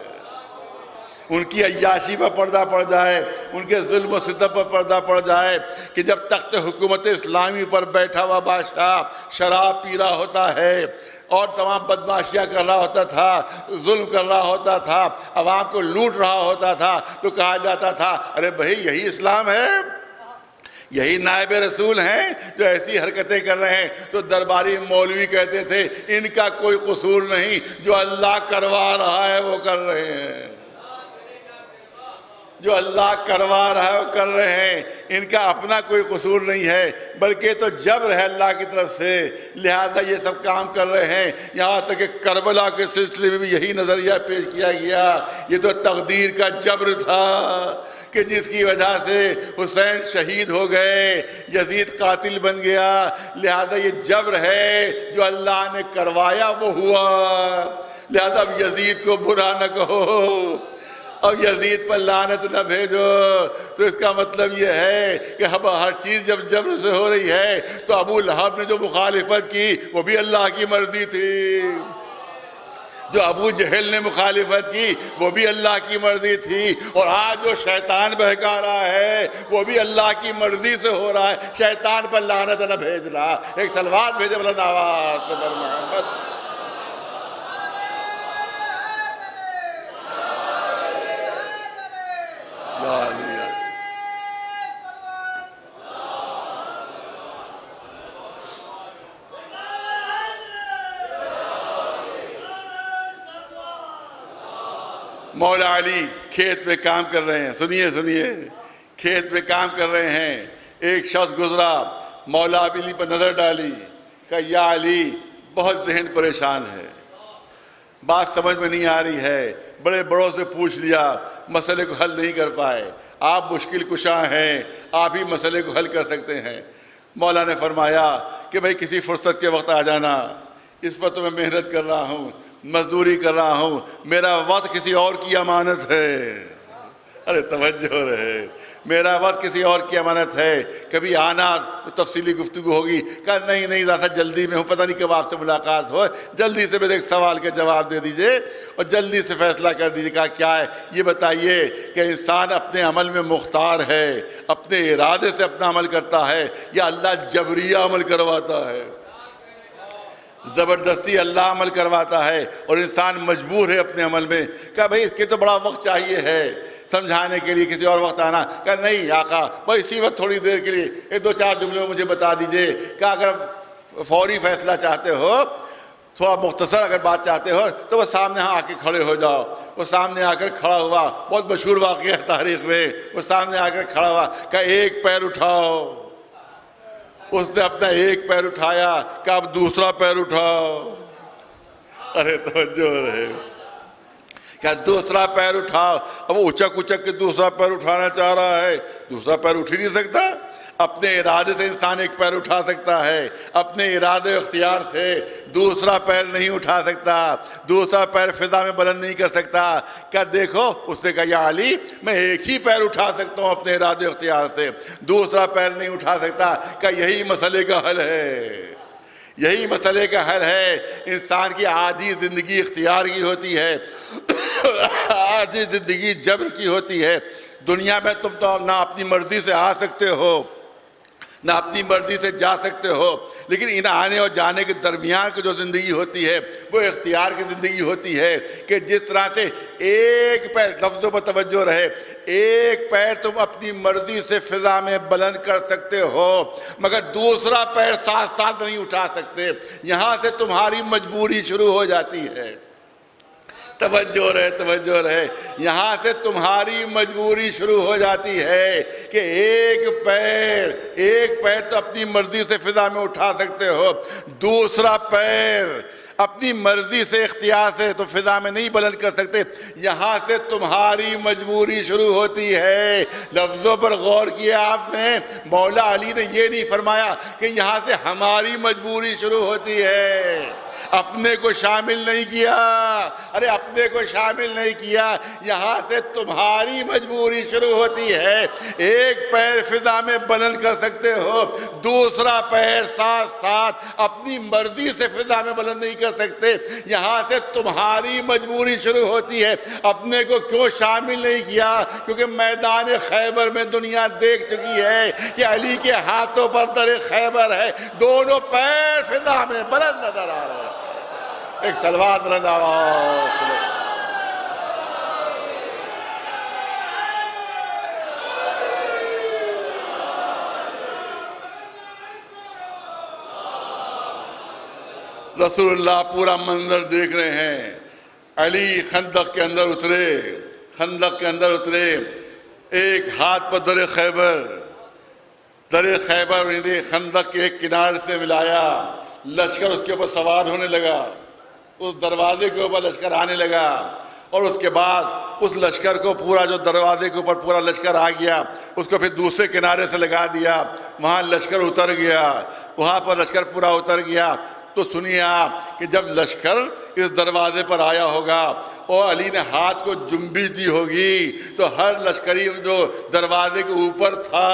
[SPEAKER 5] ان کی عیاشی پر پردہ پڑ جائے، ان کے ظلم و ستم پر پردہ پڑ جائے کہ جب تخت حکومت اسلامی پر بیٹھا ہوا بادشاہ شراب پی رہا ہوتا ہے اور تمام بدماشیاں کر رہا ہوتا تھا، ظلم کر رہا ہوتا تھا، عوام کو لوٹ رہا ہوتا تھا، تو کہا جاتا تھا ارے بھائی یہی اسلام ہے، یہی نائب رسول ہیں جو ایسی حرکتیں کر رہے ہیں۔ تو درباری مولوی کہتے تھے ان کا کوئی قصور نہیں، جو اللہ کروا رہا ہے وہ کر رہے ہیں، جو اللہ کروا رہا ہے وہ کر رہے ہیں، ان کا اپنا کوئی قصور نہیں ہے، بلکہ تو جبر ہے اللہ کی طرف سے، لہذا یہ سب کام کر رہے ہیں۔ یہاں تک کہ کربلا کے سلسلے میں بھی یہی نظریہ پیش کیا گیا، یہ تو تقدیر کا جبر تھا کہ جس کی وجہ سے حسین شہید ہو گئے، یزید قاتل بن گیا، لہذا یہ جبر ہے جو اللہ نے کروایا وہ ہوا، لہذا اب یزید کو برا نہ کہو، اب یزید پر لعنت نہ بھیجو۔ تو اس کا مطلب یہ ہے کہ اب ہر چیز جب جبر سے ہو رہی ہے تو ابو لہب نے جو مخالفت کی وہ بھی اللہ کی مرضی تھی، جو ابو جہل نے مخالفت کی وہ بھی اللہ کی مرضی تھی، اور آج جو شیطان بہکا رہا ہے وہ بھی اللہ کی مرضی سے ہو رہا ہے۔ شیطان پر لعنت نہ بھیجنا۔ ایک صلوات بھیجے بلند آواز سے بر محمد۔ مولا علی کھیت میں کام کر رہے ہیں، سنیے کھیت میں کام کر رہے ہیں، ایک شخص گزرا، مولا علی پر نظر ڈالی، کہا یا علی بہت ذہن پریشان ہے، بات سمجھ میں نہیں آ رہی ہے، بڑے بڑوں سے پوچھ لیا، مسئلے کو حل نہیں کر پائے، آپ مشکل کشا ہیں، آپ ہی مسئلے کو حل کر سکتے ہیں۔ مولا نے فرمایا کہ بھئی کسی فرصت کے وقت آ جانا، اس وقت میں محنت کر رہا ہوں، مزدوری کر رہا ہوں، میرا وقت کسی اور کی امانت ہے۔ ارے توجہ رہے، میرا وقت کسی اور کی امانت ہے، کبھی آنا تفصیلی گفتگو ہوگی۔ کہا نہیں زیادہ جلدی میں ہوں، پتہ نہیں کب آپ سے ملاقات ہو، جلدی سے میرے ایک سوال کے جواب دے دیجئے اور جلدی سے فیصلہ کر دیجئے۔ کہا کیا ہے؟ یہ بتائیے کہ انسان اپنے عمل میں مختار ہے، اپنے ارادے سے اپنا عمل کرتا ہے یا اللہ جبریہ عمل کرواتا ہے؟ زبردستی اللہ عمل کرواتا ہے اور انسان مجبور ہے اپنے عمل میں۔ کہا بھئی اس کے تو بڑا وقت چاہیے ہے سمجھانے کے لیے، کسی اور وقت آنا۔ کہا نہیں آقا، بھئی اسی وقت تھوڑی دیر کے لیے ایک دو چار جملے میں مجھے بتا دیجئے۔ کہا اگر فوری فیصلہ چاہتے ہو، تھوڑا مختصر اگر بات چاہتے ہو تو وہ سامنے آ کے کھڑے ہو جاؤ۔ وہ سامنے آ کر کھڑا ہوا، بہت مشہور واقعہ ہے تاریخ میں، وہ سامنے آ کر کھڑا ہوا، کہا ایک پیر اٹھاؤ۔ اس نے اپنا ایک پیر اٹھایا، کہ اب دوسرا پیر اٹھاؤ۔ ارے توجہ رہے، کہ دوسرا پیر اٹھاؤ۔ اب وہ اچک کے دوسرا پیر اٹھانا چاہ رہا ہے، دوسرا پیر اٹھ ہی نہیں سکتا۔ اپنے ارادے سے انسان ایک پیر اٹھا سکتا ہے، اپنے ارادے اختیار سے دوسرا پیر نہیں اٹھا سکتا، دوسرا پیر فضا میں بلند نہیں کر سکتا۔ کیا دیکھو، اس نے کہا یا علی میں ایک ہی پیر اٹھا سکتا ہوں اپنے ارادے اختیار سے، دوسرا پیر نہیں اٹھا سکتا۔ کہ یہی مسئلے کا حل ہے، یہی مسئلے کا حل ہے۔ انسان کی عاجز زندگی اختیار کی ہوتی ہے، عاجز زندگی جبر کی ہوتی ہے۔ دنیا میں تم تو نہ اپنی مرضی سے آ سکتے ہو نہ اپنی مرضی سے جا سکتے ہو، لیکن ان آنے اور جانے کے درمیان کی جو زندگی ہوتی ہے وہ اختیار کی زندگی ہوتی ہے، کہ جس طرح سے ایک پیر، لفظوں پر توجہ رہے، ایک پیر تم اپنی مرضی سے فضا میں بلند کر سکتے ہو مگر دوسرا پیر ساتھ ساتھ نہیں اٹھا سکتے۔ یہاں سے تمہاری مجبوری شروع ہو جاتی ہے۔ توجہ رہے، یہاں سے تمہاری مجبوری شروع ہو جاتی ہے کہ ایک پیر تو اپنی مرضی سے فضا میں اٹھا سکتے ہو، دوسرا پیر اپنی مرضی سے اختیار سے تو فضا میں نہیں بلند کر سکتے۔ یہاں سے تمہاری مجبوری شروع ہوتی ہے۔ لفظوں پر غور کیا آپ نے، مولا علی نے یہ نہیں فرمایا کہ یہاں سے ہماری مجبوری شروع ہوتی ہے، اپنے کو شامل نہیں کیا، ارے اپنے کو شامل نہیں کیا، یہاں سے تمہاری مجبوری شروع ہوتی ہے۔ ایک پیر فضا میں بلند کر سکتے ہو، دوسرا پیر ساتھ ساتھ اپنی مرضی سے فضا میں بلند نہیں کر سکتے، یہاں سے تمہاری مجبوری شروع ہوتی ہے۔ اپنے کو کیوں شامل نہیں کیا؟ کیونکہ میدان خیبر میں دنیا دیکھ چکی ہے کہ علی کے ہاتھوں پر در خیبر ہے، دونوں پیر فضا میں بلند نظر آ رہے ہیں۔ ایک صلوات بلند آواز۔ رسول اللہ پورا منظر دیکھ رہے ہیں۔ علی خندق کے اندر اترے، ایک ہاتھ پر در خیبر خندق کے ایک کنارے سے ملایا، لشکر اس کے اوپر سوار ہونے لگا، اس دروازے کے اوپر لشکر آنے لگا، اور اس کے بعد اس لشکر کو پورا جو دروازے کے اوپر پورا لشکر آ گیا، اس کو پھر دوسرے کنارے سے لگا دیا، وہاں لشکر اتر گیا، وہاں پر لشکر پورا اتر گیا۔ تو سنیے آپ کہ جب لشکر اس دروازے پر آیا ہوگا اور علی نے ہاتھ کو جنبش دی ہوگی تو ہر لشکری جو دروازے کے اوپر تھا،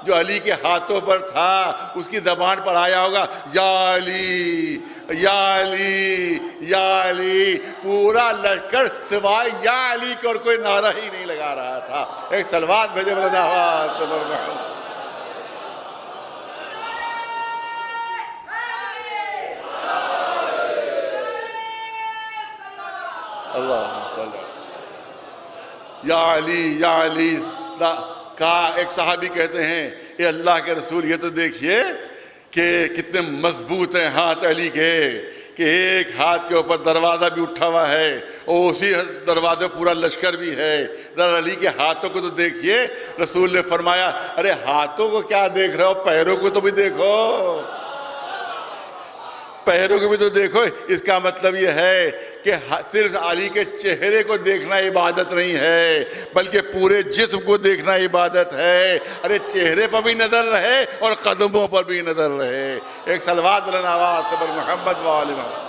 [SPEAKER 5] جو علی کے ہاتھوں پر تھا، اس کی زبان پر آیا ہوگا یا علی یا علی یا علی۔ پورا لشکر سوائے یا علی کے اور کوئی نعرہ ہی نہیں لگا رہا تھا۔ ایک صلوات بھیجے مولانا آواز محمد۔ اللہ صلی یا علی یا علی۔ کہا ایک صحابی کہتے ہیں اے اللہ کے رسول یہ تو دیکھیے کہ کتنے مضبوط ہیں ہاتھ علی کے، کہ ایک ہاتھ کے اوپر دروازہ بھی اٹھا ہوا ہے اور اسی دروازے پورا لشکر بھی ہے، ذرا علی کے ہاتھوں کو تو دیکھیے۔ رسول نے فرمایا ارے ہاتھوں کو کیا دیکھ رہے ہو، پیروں کو تو بھی دیکھو، پیروں کو بھی تو دیکھو۔ اس کا مطلب یہ ہے کہ صرف علی کے چہرے کو دیکھنا عبادت نہیں ہے بلکہ پورے جسم کو دیکھنا عبادت ہے۔ ارے چہرے پر بھی نظر رہے اور قدموں پر بھی نظر رہے۔ ایک صلوات بلند آواز سے پر محمد و آل محمد۔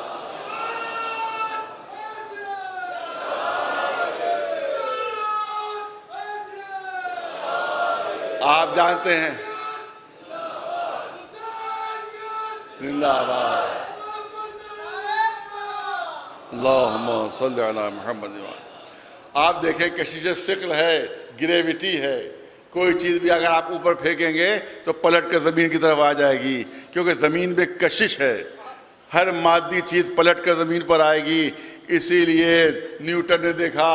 [SPEAKER 5] آپ جانتے ہیں زندہ آباد اللہم صلی علی محمد۔ آپ دیکھیں کشش ثقل ہے، گریویٹی ہے، کوئی چیز بھی اگر آپ اوپر پھینکیں گے تو پلٹ کر زمین کی طرف آ جائے گی، کیونکہ زمین میں کشش ہے، ہر مادی چیز پلٹ کر زمین پر آئے گی۔ اسی لیے نیوٹن نے دیکھا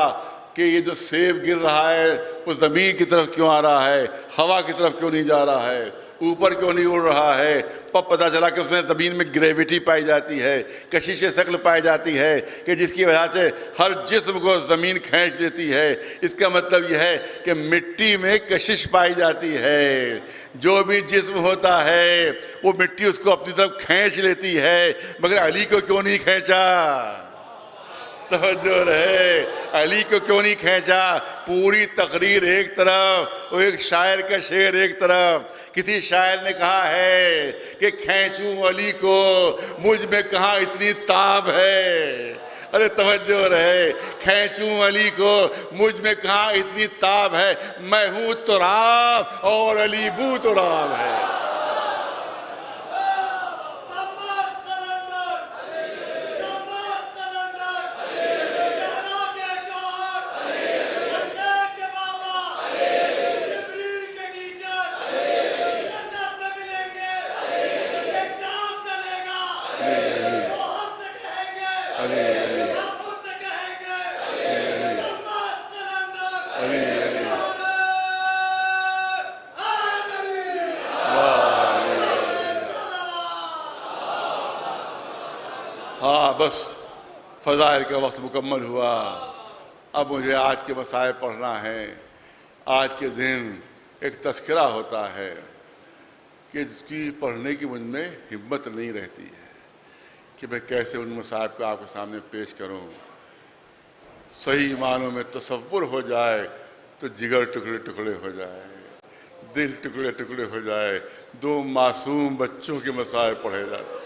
[SPEAKER 5] کہ یہ جو سیب گر رہا ہے وہ زمین کی طرف کیوں آ رہا ہے، ہوا کی طرف کیوں نہیں جا رہا ہے، اوپر کیوں نہیں اڑ رہا ہے۔ پتہ چلا کہ اس میں زمین میں گریویٹی پائی جاتی ہے، کشش ثقل پائی جاتی ہے کہ جس کی وجہ سے ہر جسم کو زمین کھینچ لیتی ہے۔ اس کا مطلب یہ ہے کہ مٹی میں کشش پائی جاتی ہے، جو بھی جسم ہوتا ہے وہ مٹی اس کو اپنی طرف کھینچ لیتی ہے، مگر علی کو کیوں نہیں کھینچا؟ توجہ رہے، علی کو کیوں نہیں کھینچا؟ پوری تقریر ایک طرف، وہ ایک شاعر کا شعر ایک طرف۔ کسی شاعر نے کہا ہے کہ کھینچوں علی کو مجھ میں کہاں اتنی تاب ہے۔ ارے توجہ رہے، کھینچوں علی کو مجھ میں کہاں اتنی تاب ہے، میں ہوں تراب اور علی بو تراب ہے۔ ہاں بس فضائل کا وقت مکمل ہوا، اب مجھے آج کے مسائل پڑھنا ہے۔ آج کے دن ایک تذکرہ ہوتا ہے کہ جس کی پڑھنے کی مجھ میں ہمت نہیں رہتی ہے کہ میں کیسے ان مسائل کو آپ کے سامنے پیش کروں۔ صحیح معنوں میں تصور ہو جائے تو جگر ٹکڑے ٹکڑے ہو جائے، دل ٹکڑے ٹکڑے ہو جائے۔ دو معصوم بچوں کے مسائل پڑھے جاتے،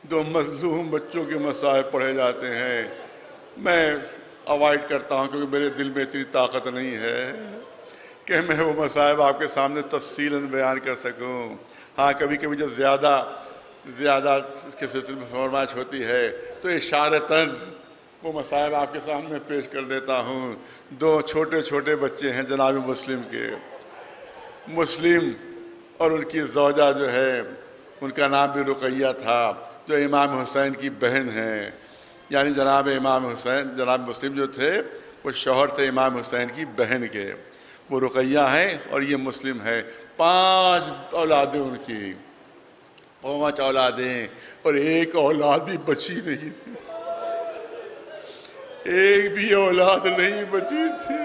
[SPEAKER 5] دو مظلوم بچوں کے مسائل پڑھے جاتے ہیں۔ میں اوائڈ کرتا ہوں کیونکہ میرے دل میں اتنی طاقت نہیں ہے کہ میں وہ مسائل آپ کے سامنے تفصیلاً بیان کر سکوں۔ ہاں کبھی کبھی جب زیادہ اس کے سلسلے میں فرمائش ہوتی ہے تو اشارتاً وہ مسائل آپ کے سامنے پیش کر دیتا ہوں۔ دو چھوٹے چھوٹے بچے ہیں جناب مسلم کے، مسلم اور ان کی زوجہ جو ہے ان کا نام بھی رقیہ تھا، جو امام حسین کی بہن ہیں، یعنی جناب امام حسین، جناب مسلم جو تھے وہ شوہر تھے امام حسین کی بہن کے، وہ رقیہ ہیں اور یہ مسلم ہے۔ 5 اولادیں ان کی، 5 اولادیں، اور ایک اولاد بھی بچی نہیں تھی، ایک بھی اولاد نہیں بچی تھی۔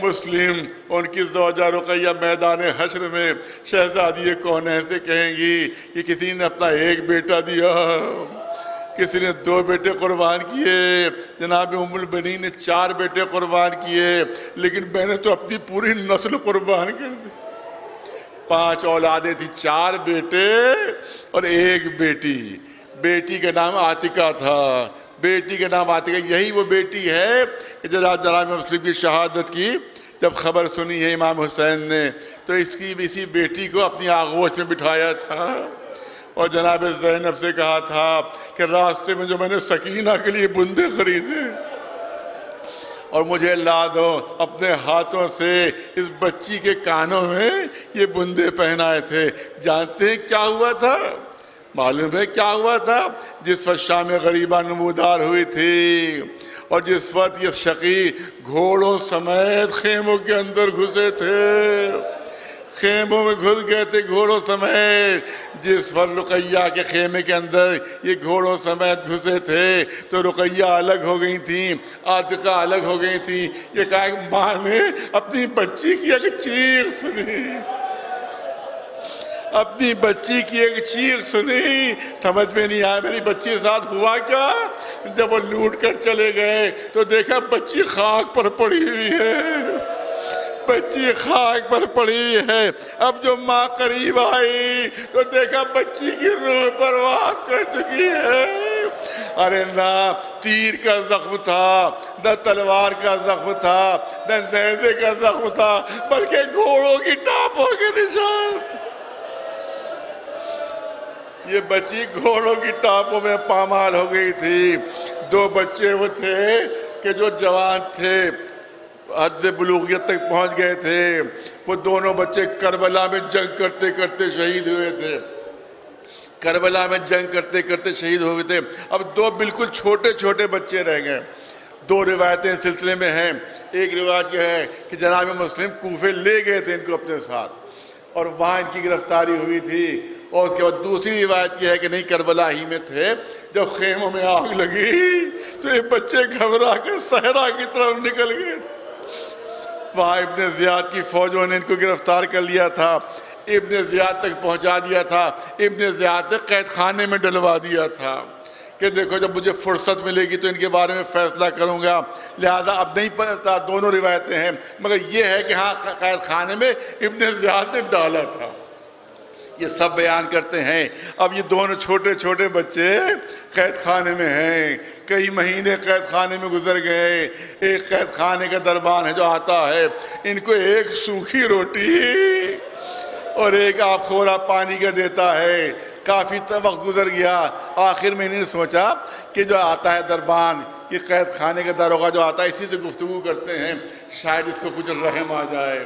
[SPEAKER 5] مسلم ان کی زوجہ رقیہ میدان حشر میں شہزادی کونین سے کہیں گی کہ کسی نے اپنا ایک بیٹا دیا، کسی نے 2 بیٹے قربان کیے، جناب ام البنین نے 4 بیٹے قربان کیے، لیکن میں نے تو اپنی پوری نسل قربان کر دی۔ 5 اولادیں تھی، 4 بیٹے اور 1 بیٹی۔ بیٹی کا نام عاتقہ تھا، بیٹی کا نام عاتقہ۔ یہی وہ بیٹی ہے کہ جناب مسلم کی شہادت کی جب خبر سنی ہے امام حسین نے تو اسی بیٹی کو اپنی آغوش میں بٹھایا تھا اور جناب زینب سے کہا تھا کہ راستے میں جو میں نے سکینہ کے لیے بندے خریدے اور مجھے لا دو، اپنے ہاتھوں سے اس بچی کے کانوں میں یہ بندے پہنائے تھے۔ جانتے ہیں کیا ہوا تھا؟ معلوم ہے کیا ہوا تھا؟ جس وقت شام غریبہ نمودار ہوئی تھی اور جس وقت یہ شقی گھوڑوں سمیت خیموں کے اندر گھسے تھے، خیموں میں گھس گئے تھے گھوڑوں سمیت، جس وقت رقیہ کے خیمے کے اندر یہ گھوڑوں سمیت گھسے تھے تو رقیہ الگ ہو گئی تھیں، عاتقہ الگ ہو گئی تھیں۔ یہ کہا کہ ماں نے اپنی بچی کی ایک چیخ سنی، اپنی بچی کی ایک چیخ سنی، سمجھ میں نہیں آیا میری بچی کے ساتھ ہوا کیا۔ جب وہ لوٹ کر چلے گئے تو دیکھا بچی خاک پر پڑی ہوئی ہے، بچی خاک پر پڑی ہوئی ہے۔ اب جو ماں قریب آئی تو دیکھا بچی کی روح پرواز کر چکی ہے۔ ارے نہ تیر کا زخم تھا، نہ تلوار کا زخم تھا، نہ نیزے کا زخم تھا، بلکہ گھوڑوں کی ٹانپوں کے نشان۔ یہ بچی گھوڑوں کی ٹانپوں میں پامال ہو گئی تھی۔ 2 بچے وہ تھے کہ جو جوان تھے، حد بلوغیت تک پہنچ گئے تھے، وہ دونوں بچے کربلا میں جنگ کرتے کرتے شہید ہوئے تھے، کربلا میں جنگ کرتے کرتے شہید ہوئے تھے۔ اب 2 بالکل چھوٹے چھوٹے بچے رہ گئے۔ 2 روایتیں اس سلسلے میں ہیں۔ ایک روایت یہ ہے کہ جناب مسلم کوفے لے گئے تھے ان کو اپنے ساتھ اور وہاں ان کی گرفتاری ہوئی تھی، اور اس کے بعد دوسری روایت یہ ہے کہ نہیں کربلا ہی میں تھے، جب خیموں میں آگ لگی تو یہ بچے گھبرا کر صحرا کی طرف نکل گئے تھے۔ وہاں ابن زیاد کی فوجوں نے ان کو گرفتار کر لیا تھا، ابن زیاد تک پہنچا دیا تھا، ابن زیاد نے قید خانے میں ڈلوا دیا تھا کہ دیکھو جب مجھے فرصت ملے گی تو ان کے بارے میں فیصلہ کروں گا۔ لہذا اب نہیں پتا، دونوں روایتیں ہیں، مگر یہ ہے کہ ہاں قید خانے میں ابن زیاد نے ڈالا تھا۔ یہ سب بیان کرتے ہیں۔ اب یہ دونوں چھوٹے چھوٹے بچے قید خانے میں ہیں، کئی مہینے قید خانے میں گزر گئے۔ ایک قید خانے کا دربان ہے جو آتا ہے، ان کو ایک سوکھی روٹی اور ایک آب خورا پانی کا دیتا ہے۔ کافی وقت گزر گیا، آخر میں انہوں نے سوچا کہ جو آتا ہے دربان، یہ قید خانے کا داروغہ جو آتا ہے، اسی سے گفتگو کرتے ہیں، شاید اس کو کچھ رحم آ جائے،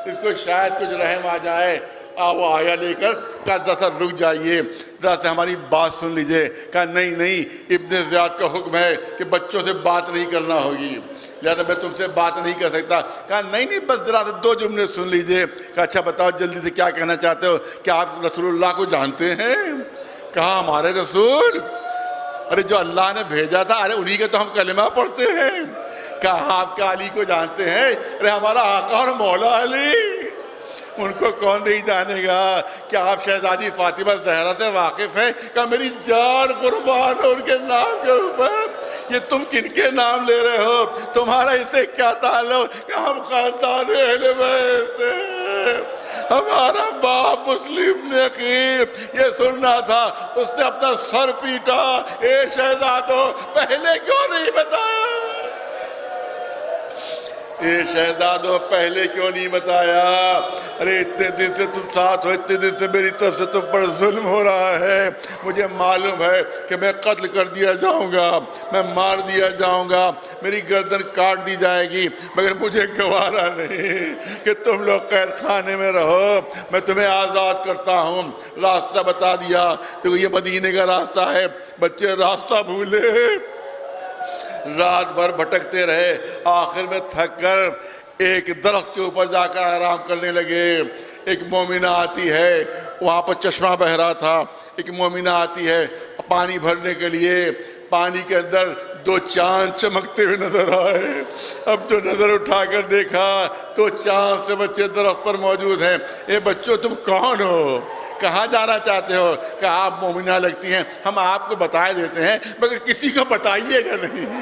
[SPEAKER 5] اس کو شاید کچھ رحم آ جائے۔ وہ آیا لے کر کہا ذرا سا رک جائیے، ذرا سے ہماری بات سن لیجئے۔ کہا نہیں ابن زیاد کا حکم ہے کہ بچوں سے بات نہیں کرنا ہوگی، لہذا میں تم سے بات نہیں کر سکتا۔ کہا نہیں بس ذرا سے 2 جملے سن لیجئے۔ کہا اچھا بتاؤ جلدی سے کیا کہنا چاہتے ہو؟ کیا آپ رسول اللہ کو جانتے ہیں؟ کہا ہمارے رسول؟ ارے جو اللہ نے بھیجا تھا، ارے انہی کا تو ہم کلمہ پڑھتے ہیں۔ کہا آپ کا علی کو جانتے ہیں؟ ارے ہمارا آقا اور مولا علی، ان کو کون نہیں جانے گا؟ کیا آپ شہزادی فاطمہ زہرا سے واقف ہیں؟ کہ میری جان قربان ہو ان کے نام کے اوپر، یہ تم کن کے نام لے رہے ہو؟ تمہارا اس سے کیا تعلق؟ کہ ہم خاندان اہل بیت ہیں، ہمارا باپ مسلم نے عقیل یہ سننا تھا، اس نے اپنا سر پیٹا۔ اے شہزادو پہلے کیوں نہیں بتایا؟ اے شہزادو پہلے کیوں نہیں بتایا؟ ارے اتنے دن سے تم ساتھ ہو، اتنے دن سے میری طرف سے تم پر ظلم ہو رہا ہے، مجھے معلوم ہے کہ میں قتل کر دیا جاؤں گا، میں مار دیا جاؤں گا، میری گردن کاٹ دی جائے گی، مگر مجھے گوارا نہیں کہ تم لوگ قید خانے میں رہو، میں تمہیں آزاد کرتا ہوں۔ راستہ بتا دیا، دیکھو یہ مدینے کا راستہ ہے۔ بچے راستہ بھولے، رات بھر بھٹکتے رہے، آخر میں تھک کر ایک درخت کے اوپر جا کر آرام کرنے لگے۔ ایک مومنہ آتی ہے، وہاں پر چشمہ بہہ رہا تھا، ایک مومنہ آتی ہے پانی بھرنے کے لیے، پانی کے اندر 2 چاند چمکتے ہوئے نظر آئے۔ اب جو نظر اٹھا کر دیکھا تو چاند سے بچے درخت پر موجود ہیں۔ اے بچوں تم کون ہو؟ کہاں جانا چاہتے ہو؟ کہ آپ مومنہ لگتی ہیں، ہم آپ کو بتائے دیتے ہیں مگر کسی کو بتائیے گا نہیں،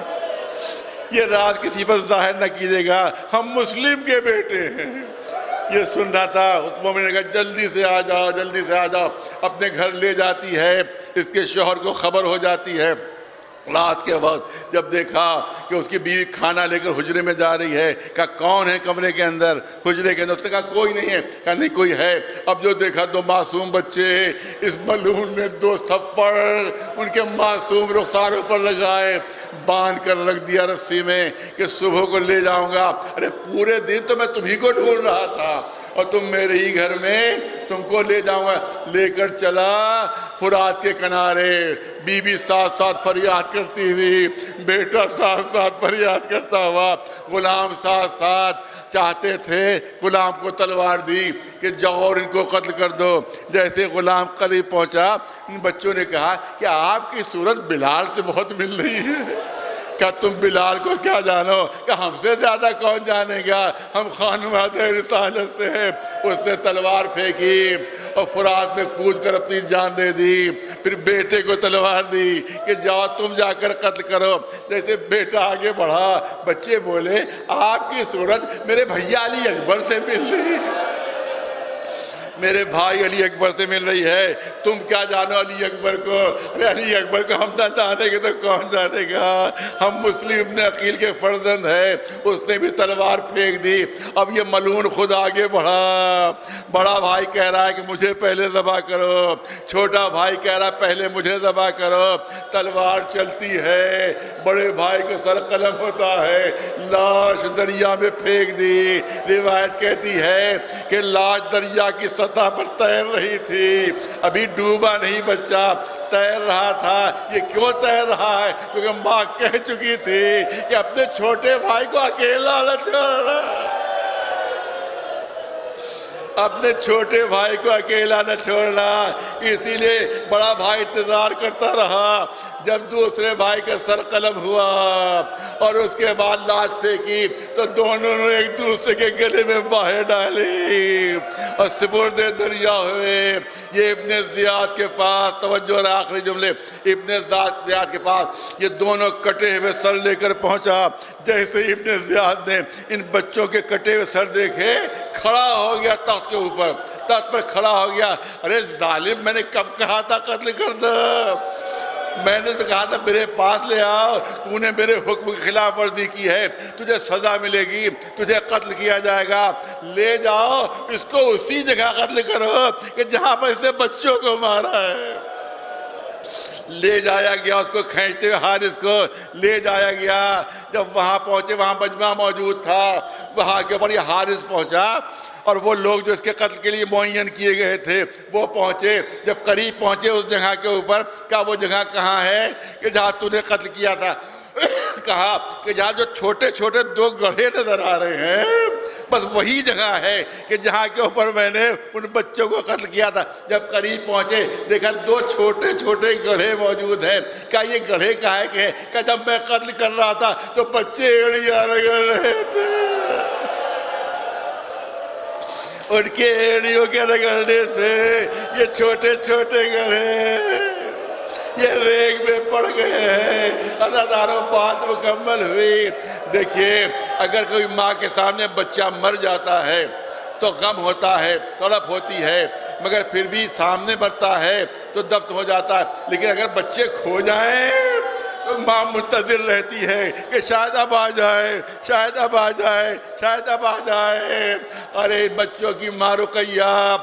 [SPEAKER 5] یہ راز کسی پر ظاہر نہ کیجیے گا، ہم مسلم کے بیٹے ہیں۔ یہ سن رہا تھا، اس مومن نے کہا جلدی سے آ جاؤ، جلدی سے آ جاؤ، اپنے گھر لے جاتی ہے، اس کے شوہر کو خبر ہو جاتی ہے۔ رات کے وقت جب دیکھا کہ اس کی بیوی کھانا لے کر حجرے میں جا رہی ہے، کہا کون ہے کمرے کے اندر؟ حجرے کے اندر، اس نے کہا کوئی نہیں ہے، کہا نہیں کوئی ہے۔ اب جو دیکھا دو معصوم بچے، اس ملعون نے دو تھپڑ ان کے معصوم رخساروں پر لگائے، باندھ کر رکھ دیا رسی میں کہ صبح کو لے جاؤں گا۔ ارے پورے دن تو میں تمہیں کو ڈھونڈ رہا تھا اور تم میرے ہی گھر میں، تم کو لے جاؤں گا۔ لے کر چلا فرات کے کنارے، بیوی ساتھ ساتھ فریاد کرتی ہوئی، بیٹا ساتھ ساتھ فریاد کرتا ہوا، غلام ساتھ ساتھ چاہتے تھے غلام کو تلوار دی کہ جاؤ اور ان کو قتل کر دو۔ جیسے غلام قریب پہنچا، ان بچوں نے کہا کہ آپ کی صورت بلال سے بہت مل رہی ہے۔ کہا تم بلال کو کیا جانو؟ کہ ہم سے زیادہ کون جانے گا، ہم خانوادہ رسالت سے ہیں۔ اس نے تلوار پھینکی اور فرات میں کود کر اپنی جان دے دی۔ پھر بیٹے کو تلوار دی کہ جاؤ تم جا کر قتل کرو۔ جیسے بیٹا آگے بڑھا، بچے بولے آپ کی صورت میرے بھیا علی اکبر سے مل رہی ہے، میرے بھائی علی اکبر سے مل رہی ہے، تم کیا جانو علی اکبر کو؟ ارے علی اکبر کو ہم نہ جانے گے تو کون جانے گا، ہم مسلم ابن عقیل کے فرزند ہیں۔ اس نے بھی تلوار پھینک دی۔ اب یہ ملعون خود آگے بڑھا، بڑا بھائی کہہ رہا ہے کہ مجھے پہلے ذبح کرو، چھوٹا بھائی کہہ رہا ہے پہلے مجھے ذبح کرو۔ تلوار چلتی ہے، بڑے بھائی کو سر قلم ہوتا ہے، لاش دریا میں پھینک دی۔ روایت کہتی ہے کہ لاش دریا کی سطح پر تیر رہی تھی، ابھی ڈوبا نہیں بچہ، تیر رہا تھا۔ یہ کیوں تیر رہا ہے؟ کیونکہ ماں کہہ چکی تھی کہ اپنے چھوٹے بھائی کو اکیلا نہ چھوڑنا، اپنے چھوٹے بھائی کو اکیلا نہ چھوڑنا۔ اسی لیے بڑا بھائی انتظار کرتا رہا جب دوسرے بھائی کا سر قلم ہوا اور اس کے بعد لاش پھینکی تو دونوں نے ایک دوسرے کے گلے میں باہیں ڈالی اور سپرد دریا ہوئے۔ یہ ابن زیاد کے پاس، توجہ اور آخری جملے، ابن زیاد کے پاس یہ دونوں کٹے ہوئے سر لے کر پہنچا۔ جیسے ابن زیاد نے ان بچوں کے کٹے ہوئے سر دیکھے، کھڑا ہو گیا تخت کے اوپر، تخت پر کھڑا ہو گیا۔ ارے ظالم، میں نے کب کہا تھا قتل کر دو؟ میں نے تو کہا تھا میرے پاس لے آؤ، تو نے میرے حکم کی خلاف ورزی کی ہے، تجھے سزا ملے گی، تجھے قتل کیا جائے گا۔ لے جاؤ اس کو اسی جگہ قتل کرو کہ جہاں پر اس نے بچوں کو مارا ہے۔ لے جایا گیا، اس کو کھینچتے ہوئے حارث کو لے جایا گیا۔ جب وہاں پہنچے، وہاں مجمع موجود تھا، وہاں کے اوپر یہ حارث پہنچا اور وہ لوگ جو اس کے قتل کے لیے معین کیے گئے تھے وہ پہنچے۔ جب قریب پہنچے اس جگہ کے اوپر، کہا وہ جگہ کہاں ہے کہ جہاں تو نے قتل کیا تھا؟ کہا کہ جہاں جو چھوٹے چھوٹے دو گڑھے نظر آ رہے ہیں، بس وہی جگہ ہے کہ جہاں کے اوپر میں نے ان بچوں کو قتل کیا تھا۔ جب قریب پہنچے دیکھا دو چھوٹے چھوٹے گڑھے موجود ہیں۔ کہا یہ گڑھے کہاں ہے؟ کہ جب میں قتل کر رہا تھا تو بچے ایڑیاں رگڑ رہے تھے، ان کے ایڑیوں کے رگڑنے سے یہ چھوٹے چھوٹے گڑھے یہ ریگ میں پڑ گئے ہیں۔ عزیزانو، بات مکمل ہوئی۔ دیکھیے، اگر کوئی ماں کے سامنے بچہ مر جاتا ہے تو غم ہوتا ہے، تڑپ ہوتی ہے، مگر پھر بھی سامنے مرتا ہے تو دفن ہو جاتا ہے۔ لیکن اگر بچے کھو جائیں تو ماں منتظر رہتی ہے کہ شاید اب آ جائے، شاید اب آ جائے، شاید اب آ جائے۔ ارے بچوں کی ماں رقیہ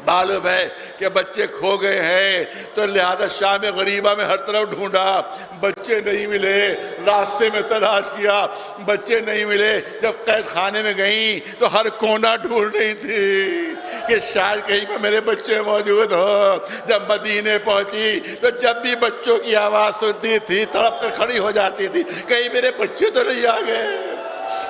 [SPEAKER 5] معلوم ہے کہ بچے کھو گئے ہیں، تو لہذا شام غریبہ میں ہر طرف ڈھونڈا، بچے نہیں ملے، راستے میں تلاش کیا، بچے نہیں ملے۔ جب قید خانے میں گئیں تو ہر کونا ڈھونڈ رہی تھی کہ شاید کہیں پہ میرے بچے موجود ہو۔ جب مدینے پہنچی تو جب بھی بچوں کی آواز سنتی تھی تڑپ کر کھڑی ہو جاتی تھی، کہیں میرے بچے تو نہیں آ گئے،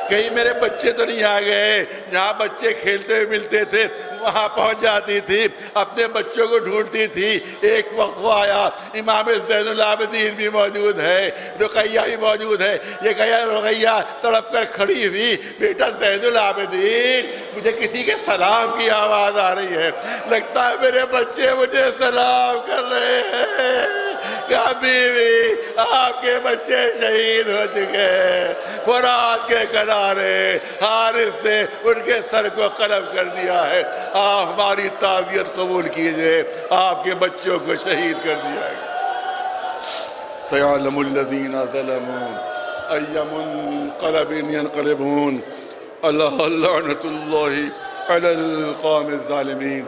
[SPEAKER 5] کہیں میرے بچے تو نہیں آ گئے۔ جہاں بچے کھیلتے ہوئے ملتے تھے وہاں پہنچ جاتی تھی، اپنے بچوں کو ڈھونڈتی تھی. ایک وقت وہ آیا، امام زین العابدین بھی موجود ہے، رقیہ بھی موجود ہے. یہ کہا رقیہ تڑپ کر کھڑی ہوئی، بیٹا زین العابدین مجھے کسی کے سلام کی آواز آ رہی ہے، لگتا ہے میرے بچے مجھے سلام کر رہے ہیں. کہا بیوی آپ کے بچے شہید ہو چکے ہیں، فرات کے کنارے حارث نے ان کے سر کو قلم کر دیا ہے، آپ ہماری تعزیت قبول کیجئے، آپ کے بچوں کو شہید کر دیا ہے. سَيَعْلَمُ الَّذِينَ ظَلَمُوا أَيَّ مُنْقَلَبٍ يَنْقَلِبُونَ. اللہ لعنت اللہ علی القوم الظالمین.